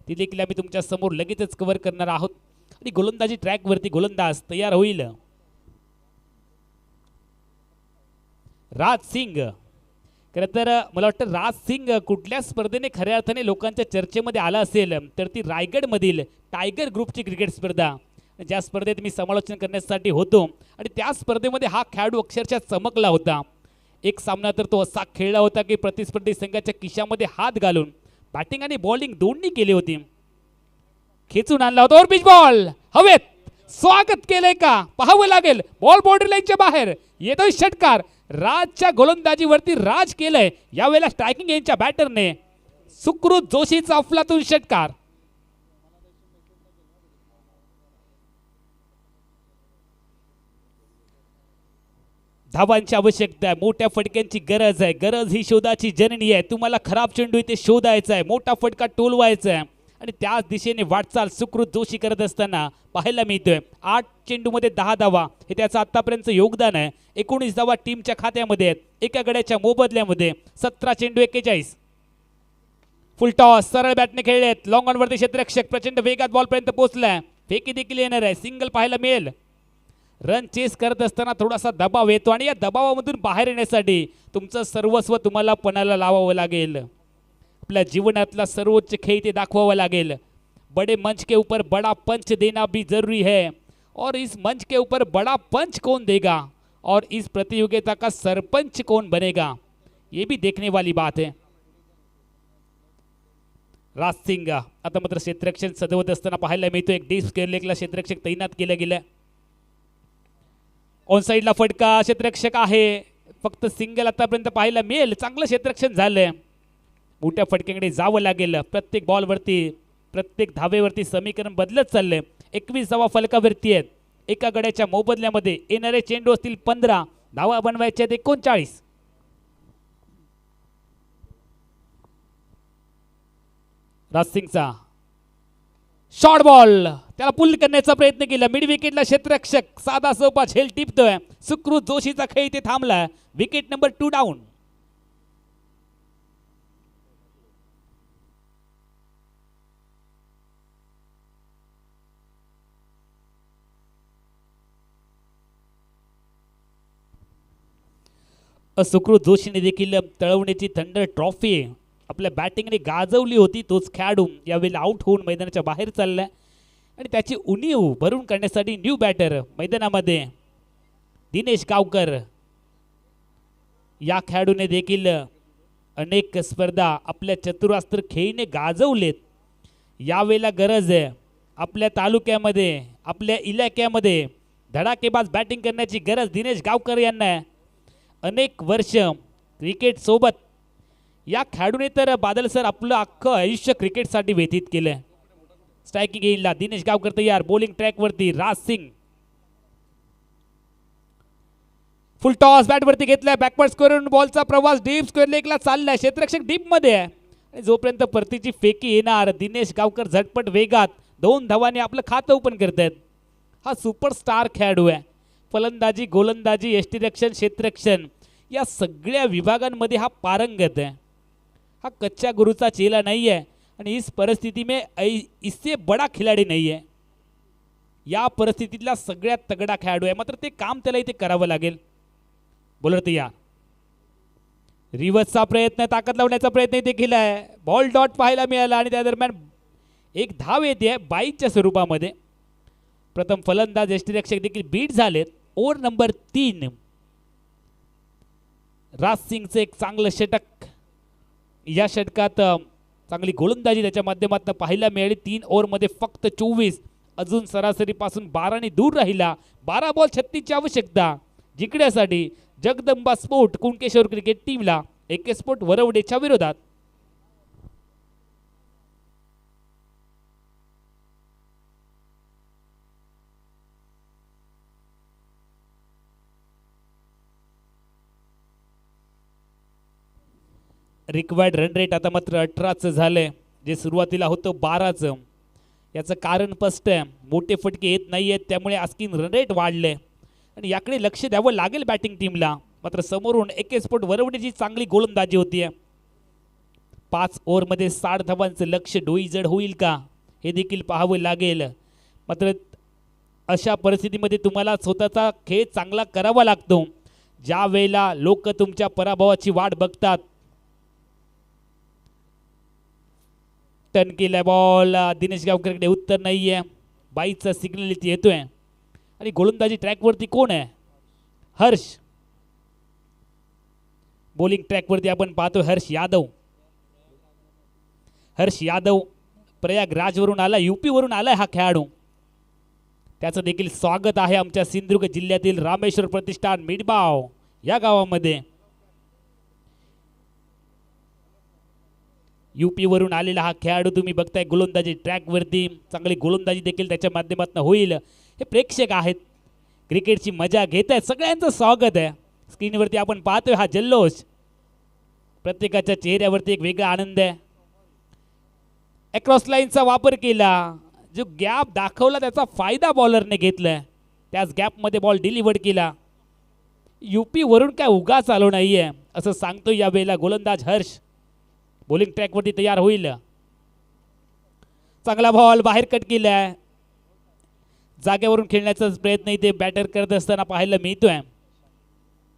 ती देखील आम्ही तुमच्या समोर लगेचच कव्हर करणार आहोत. आणि गोलंदाजी ट्रॅकवरती गोलंदाज तयार होईल. राज सिंग खरं तर मला वाटतं राज सिंग कुठल्या स्पर्धेने खऱ्या अर्थाने लोकांच्या चर्चेमध्ये आला असेल तर ती रायगडमधील टायगर ग्रुपची क्रिकेट स्पर्धा, ज्या स्पर्धेत मी समालोचन करण्यासाठी होतो आणि त्या स्पर्धेमध्ये हा खेळाडू अक्षरशः चमकला होता. एक सामना तर तो असा खेळला होता की प्रतिस्पर्धी संघाच्या खिशामध्ये हात घालून बॅटिंग आणि बॉलिंग दोन्ही केली होती. खेचून आणला होता और पिच बॉल हवेत स्वागत केलंय का पाहावं लागेल. बॉल बाउंड्री लाईनच्या बाहेर येतोय षटकार. राजच्या गोलंदाजीवरती राज केलंय यावेळेला स्ट्रायकिंग एंडच्या बॅटरने. सुकृत जोशीचा अफलातून षटकार. धावांची आवश्यकता आहे, मोठ्या फटक्यांची गरज आहे. गरज ही शोधाची जननी आहे. तुम्हाला खराब चेंडू इथे शोधायचा आहे, मोठा फटका टोलवायचा आहे आणि त्याच दिशेने वाटचाल सुकृत जोशी करत असताना पाहायला मिळतोय. 8 चेंडूमध्ये 10 धावा हे त्याचं आतापर्यंतचं योगदान आहे. 19 धावा टीमच्या खात्यामध्ये आहेत. एका गड्याच्या मोबदल्यामध्ये 17 चेंडू 41. फुल टॉस सरळ बॅटने खेळलेत. लॉंग ऑनवरती क्षेत्ररक्षक प्रचंड वेगात बॉलपर्यंत पोहोचलाय. फेकी देखील येणार आहे. सिंगल पाहायला मिळेल. रन चेस करत असताना थोडासा दबाव येतो आणि या दबावामधून बाहेर येण्यासाठी तुमचं सर्वस्व तुम्हाला पणाला लावावं लागेल. आपल्या जीवनातला सर्वोच्च खेळ ते दाखवावा लागेल. बड़े मंच के ऊपर बड़ा पंच देना भी जरूरी है और इस मंच के ऊपर बड़ा पंच कौन देगा और इस प्रतियोगिता का सरपंच कौन बनेगा ये भी देखने वाली बात है. राज सिंग आता मात्र क्षेत्ररक्षण सजवत असताना पाहायला मिळतो. एक डीप स्क्वेअर लेगला क्षेत्ररक्षक तैनात केलं गेलं. ऑन साईडला फटका क्षेत्ररक्षक आहे. फक्त सिंगल आतापर्यंत पाहायला मिळेल. चांगलं क्षेत्ररक्षण झालंय. मोठ्या फटक्याकडे जावं लागेल. प्रत्येक बॉलवरती प्रत्येक धावेवरती समीकरण बदलत चाललंय. 21 धावा फलकावरती आहेत. एका गड्याच्या मोबदल्यामध्ये येणारे चेंडू असतील 15, धावा बनवायच्या आहेत 39. राजसिंगचा शॉर्ट बॉल त्याला पुल करण्याचा प्रयत्न केला. मिड विकेटला क्षेत्ररक्षक साधा सोपा झेल टिपतोय. सुकृत जोशीचा खेळ इथे थांबला. Wicket number 2 down. सुकृत जोशीने देखील तळवण्याची थंड ट्रॉफी आपल्या बॅटिंगने गाजवली होती. तोच खेळाडू यावेळेला आउट होऊन मैदानाच्या बाहेर चाललाय आणि त्याची उणीव भरून काढण्यासाठी न्यू बॅटर मैदानामध्ये दिनेश गावकर. या खेळाडूने देखील अनेक स्पर्धा आपल्या चतुरास्त्र खेळीने गाजवलेत. यावेळेला गरज आहे आपल्या तालुक्यामध्ये आपल्या इलाक्यामध्ये धडाकेबाज बॅटिंग करण्याची गरज दिनेश गावकर यांना आहे. अनेक वर्ष क्रिकेट सोबत या खेळाडूने तर बादल सर आपलं अख्खं आयुष्य क्रिकेटसाठी व्यतीत केलं. स्ट्रायकिंग येईल दिनेश गावकर तयार. बॉलिंग ट्रॅकवरती राज सिंग. फुल टॉस बॅटवरती घेतलाय. बॅकवर्ड्स करून बॉलचा प्रवास डीप स्क्वेअर लेगला चाललाय. क्षेत्ररक्षक डीप मध्ये आहे आणि जोपर्यंत परतीची फेकी येणार दिनेश गावकर झटपट वेगात 2 धावांनी आपलं खातं ओपन करतायत. हा सुपरस्टार खेळाडू आहे. फलंदाजी गोलंदाजी यष्टिरक्षण क्षेत्ररक्षण या सगळ्या विभागांमध्ये हा पारंगत आहे. हा कच्च्या गुरुचा चेला नाही आहे आणि इस परिस्थिती में इससे बड़ा खिलाडी नाही आहे. या परिस्थितीतला सगळ्यात तगडा खेळाडू आहे. मात्र ते काम त्याला इथे करावं लागेल. बॉलर तयार. रिव्हर्सचा प्रयत्न ताकद लावण्याचा प्रयत्न इथे केलाय. बॉल डॉट पाहायला मिळाला आणि त्या दरम्यान एक धाव येते 22च्या स्वरूपामध्ये. प्रथम फलंदाज यष्टिरक्षक देखील बीट झालेत. Over number 3. राज सिंगचं एक चांगलं षटक. या षटकात चांगली गोलंदाजी त्याच्या माध्यमातून पाहायला मिळाली. 3 ओव्हरमध्ये फक्त 24. अजून सरासरीपासून 12ने दूर राहिला. 12 बॉल 36ची आवश्यकता जिंकण्यासाठी जगदंबा स्पोर्ट कुणकेश्वर क्रिकेट टीमला AK स्पोर्ट वरवडेच्या विरोधात. रिक्वायर्ड रन रेट आता मात्र 18चं झालंय, जे सुरुवातीला होतं 12चं. याचं कारण स्पष्ट आहे. मोठे फटके येत नाही आहेत त्यामुळे आस्किंग रन रेट वाढले आणि याकडे लक्ष द्यावं लागेल बॅटिंग टीमला. मात्र समोरून AK स्पोर्ट वरवण्याची चांगली गोलंदाजी होतीये. 5 ओव्हरमध्ये 60 धावांचं लक्ष डोईजड होईल का हे देखील पाहावं लागेल. मात्र अशा परिस्थितीमध्ये तुम्हाला स्वतःचा खेळ चांगला करावा लागतो. ज्या वेळेला लोक तुमच्या पराभवाची वाट बघतात, टर्न केलाय बॉल, दिनेश गावकरकडे उत्तर नाहीये. बाईचा सिग्नल इथे येतोय आणि गोलंदाजी ट्रॅकवरती कोण आहे? हर्ष. बॉलिंग ट्रॅकवरती आपण पाहतोय हर्ष यादव. हर्ष यादव प्रयागराजवरून आला, यूपी वरून आलाय हा खेळाडू. त्याचं देखील स्वागत आहे आमच्या सिंधुदुर्ग जिल्ह्यातील रामेश्वर प्रतिष्ठान मिडबाव या गावामध्ये. यूपी वरून आलेला हा खेळाडू तुम्ही बघताय गोलंदाजी ट्रॅकवरती. चांगली गोलंदाजी देखील त्याच्या माध्यमातून होईल. हे प्रेक्षक आहेत, क्रिकेटची मजा घेत आहेत, सगळ्यांचं स्वागत आहे. स्क्रीनवरती आपण पाहतोय हा जल्लोष, प्रत्येकाच्या चेहऱ्यावरती एक वेगळा आनंद आहे. अक्रॉस लाईनचा वापर केला, जो गॅप दाखवला त्याचा फायदा बॉलरने घेतलाय, त्याच गॅपमध्ये बॉल डिलिव्हर्ड केला. यूपी वरून काय उगाच आलो नाहीये असं सांगतो या वेळेला गोलंदाज हर्ष. बॉलिंग ट्रॅकवरती तयार होईल. चांगला बॉल बाहेर कट केलाय. जागेवरून खेळण्याचा प्रयत्न इथे बॅटर करत असताना पाहायला मिळतोय.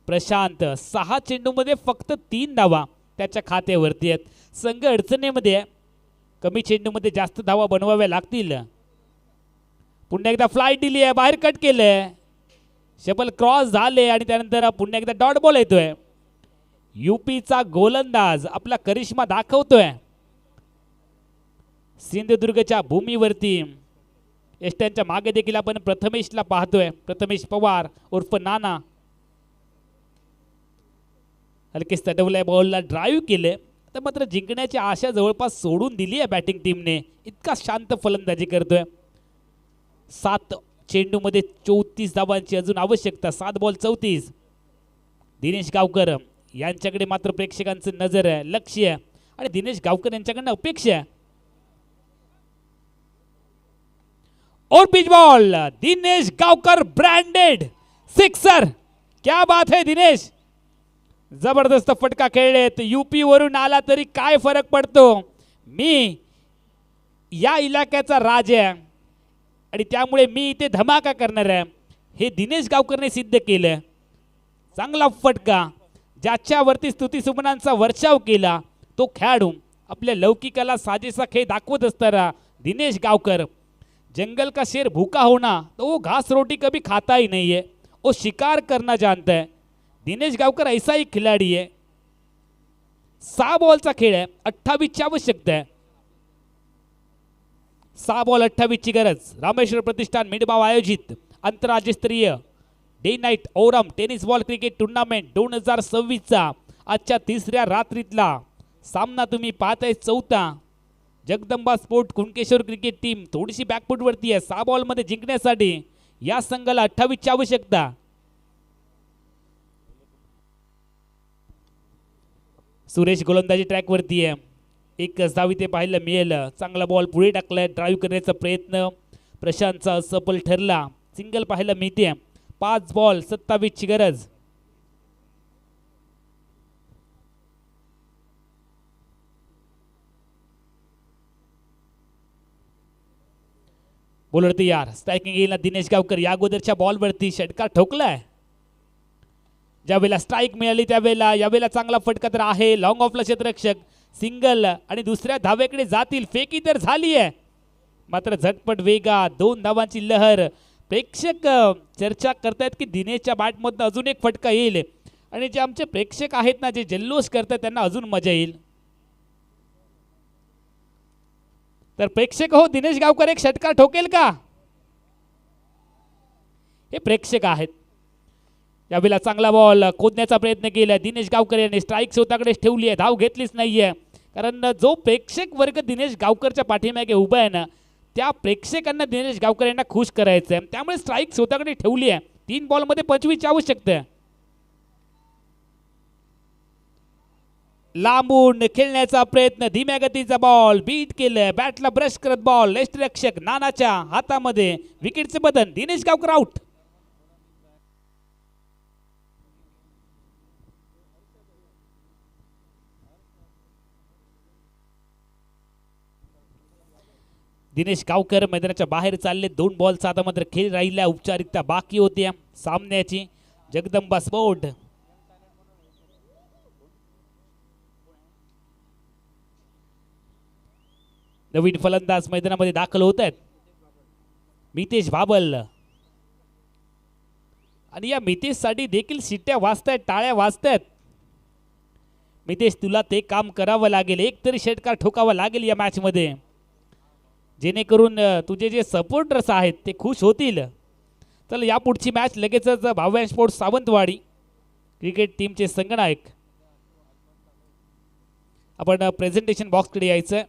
प्रशांत 6 चेंडूमध्ये फक्त 3 धावा त्याच्या खात्यावरती आहेत. संघ अडचणीमध्ये आहे, कमी चेंडूमध्ये जास्त धावा बनवाव्या लागतील. पुन्हा एकदा फ्लाईट दिली आहे, बाहेर कट केलंय, शबल क्रॉस झाले आणि त्यानंतर पुन्हा एकदा डॉट बॉल येतोय. यूपीचा गोलंदाज आपला करिश्मा दाखवतोय सिंधुदुर्गच्या भूमीवरती. यष्ट्यांच्या मागे देखील आपण प्रथमेशला पाहतोय, प्रथमेश पवार उर्फ नाना. हलकेच तटवल्या बॉलला ड्राईव्ह केले, तर मात्र जिंकण्याची आशा जवळपास सोडून दिली आहे बॅटिंग टीमने. इतका शांत फलंदाजी करतोय. 7 चेंडूमध्ये 34 धावांची अजून आवश्यकता. 7 बॉल 34. दिनेश गावकर यांच्याकडे मात्र प्रेक्षकांचं नजर आहे, लक्ष आहे आणि दिनेश गावकर यांच्याकडनं अपेक्षा आहे. और पिच बॉल, दिनेश गावकर ब्रँडेड सिक्सर. क्या बात है दिनेश, जबरदस्त फटका खेळलेत. यूपी वरून आला तरी काय फरक पडतो, मी या इलाक्याचा राजा आहे आणि त्यामुळे मी इथे धमाका करणार आहे, हे दिनेश गावकरने सिद्ध केलं. चांगला फटका, ज्याच्यावरती स्तुतिसुमनांचा वर्षाव केला तो खेळाडू, आपल्या लौकिकाला साजेसा खेळ दाखवत असताना दिनेश गावकर. जंगल का शेर भूखा होना तो वो घास रोटी कभी खाता ही नहीं है, वो शिकार करना जानता है. दिनेश गावकर ऐसा ही खिलाडी है. 6 बॉलचा खेळ आहे, 28ची आवश्यकता आहे. 6 बॉल 28ची गरज. रामेश्वर प्रतिष्ठान मिडबाव आयोजित आंतरराज्यस्तरीय डे नाईट ओरम टेनिस बॉल क्रिकेट टुर्नामेंट 2026चा आजच्या 3ऱ्या रात्रीतला सामना तुम्ही पाहताय. 4था Jagdamba sport Kunkeshwar cricket team थोडीशी बॅकफुटवरती आहे. 6 बॉलमध्ये जिंकण्यासाठी या संघाला 28ची आवश्यकता. सुरेश गोलंदाजी ट्रॅकवरती आहे, एकच धाव इथे पाहायला मिळेल. चांगला बॉल पुढे टाकलाय, ड्राईव्ह करण्याचा प्रयत्न प्रशांतचा असफल ठरला. सिंगल पाहायला मिळते. 5 बॉल 27ची गरज. बॉलर तयार. स्ट्रायकिंग येईल दिनेश गावकर. या अगोदरच्या बॉलवरती षटकार ठोकलाय. ज्यावेळेला स्ट्राईक मिळाली त्यावेळेला यावेळेला चांगला फटका तर आहे. लॉंग ऑफला क्षेत्ररक्षक सिंगल आणि दुसऱ्या धावेकडे जातील. फेकी तर झाली आहे, मात्र झटपट वेगा 2 धावांची लहर. प्रेक्षक चर्चा करतायत की दिनेशच्या बॅटमधून अजून एक फटका येईल आणि जे आमचे प्रेक्षक आहेत ना, जे जल्लोष करतात त्यांना अजून मजा येईल. तर प्रेक्षक हो, दिनेश गावकर एक षटकार ठोकेल का? हे प्रेक्षक आहेत. यावेळेला चांगला बॉल खोदण्याचा प्रयत्न केला दिनेश गावकर यांनी. स्ट्राईक स्वतःकडेच ठेवली आहे, धाव घेतलीच नाहीये. कारण जो प्रेक्षक वर्ग दिनेश गावकरच्या पाठीमागे उभा आहे ना, त्या प्रेक्षकांना दिनेश गावकर यांना खुश करायचं आहे, त्यामुळे स्ट्राईक स्वतःकडे ठेवली आहे. 3 बॉलमध्ये 25ची आवश्यकता आहे. लांबून खेळण्याचा प्रयत्न, धीम्या गतीचा बॉल बीट केलं. बॅटला ब्रश करत बॉल यष्टिरक्षक नानाच्या हातामध्ये. विकेटचे बदन. दिनेश गावकर आउट. दिनेश गावकर मैदानाच्या बाहेर चालले. 2 बॉलचा आता मात्र खेळ राहिला. औपचारिकता बाकी होत्या सामन्याची. जगदंबा स्पोर्ट नवीन फलंदाज मैदानामध्ये दाखल होत आहेत. मितेश बाबल आणि या मितेशसाठी देखील शिट्ट्या वाजतायत, टाळ्या वाजतायत. मितेश, तुला ते काम करावं लागेल, एक तरी षटकार ठोकावा लागेल या मॅचमध्ये, जेणेकरून तुझे जे सपोर्टर्स आहेत ते खुश होतील. चल, या पुढची मॅच लगेचच भाव्या स्पोर्ट्स सावंतवाडी क्रिकेट टीमचे संघनायक. आपण प्रेझेंटेशन बॉक्सकडे यायचं आहे.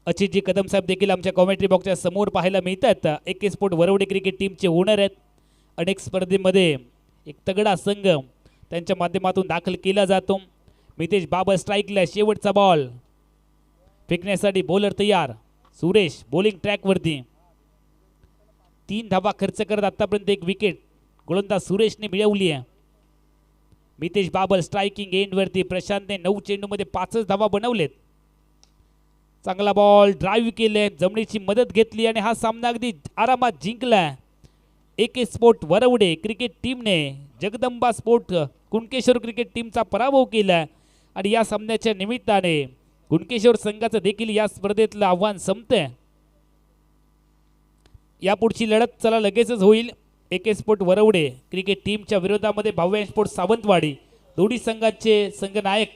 अचितजी कदम साहेब देखील आमच्या कॉमेंट्री बॉक्सच्या समोर पाहायला मिळतात. AK स्पोर्ट वरवडे क्रिकेट टीमचे ओनर आहेत. अनेक स्पर्धेमध्ये एक तगडा संघ त्यांच्या माध्यमातून दाखल केला जातो. मितेश बाबा स्ट्राईकला, शेवटचा बॉल फेकण्यासाठी बॉलर तयार. सुरेश बॉलिंग ट्रॅकवरती 3 धावा खर्च करत आतापर्यंत 1 विकेट गोलंदाज सुरेशने मिळवली आहे. मितेश बाबल स्ट्रायकिंग एंडवरती. प्रशांतने 9 चेंडूमध्ये 5 धावा बनवलेत. चांगला बॉल ड्राईव्ह केले, जमिनीची मदत घेतली आणि हा सामना अगदी आरामात जिंकला. AK स्पोर्ट वरवडे क्रिकेट टीमने जगदंबा स्पोर्ट कुणकेश्वर क्रिकेट टीमचा पराभव केला आणि या सामन्याच्या निमित्ताने कुणकेश्वर संघाचं देखील या स्पर्धेतलं आव्हान संपतंय. यापुढची लढत चला लगेचच होईल. AK स्पोर्ट वरवडे क्रिकेट टीमच्या विरोधामध्ये भाव्या स्पोर्ट सावंतवाडी. दोन्ही संघाचे संघनायक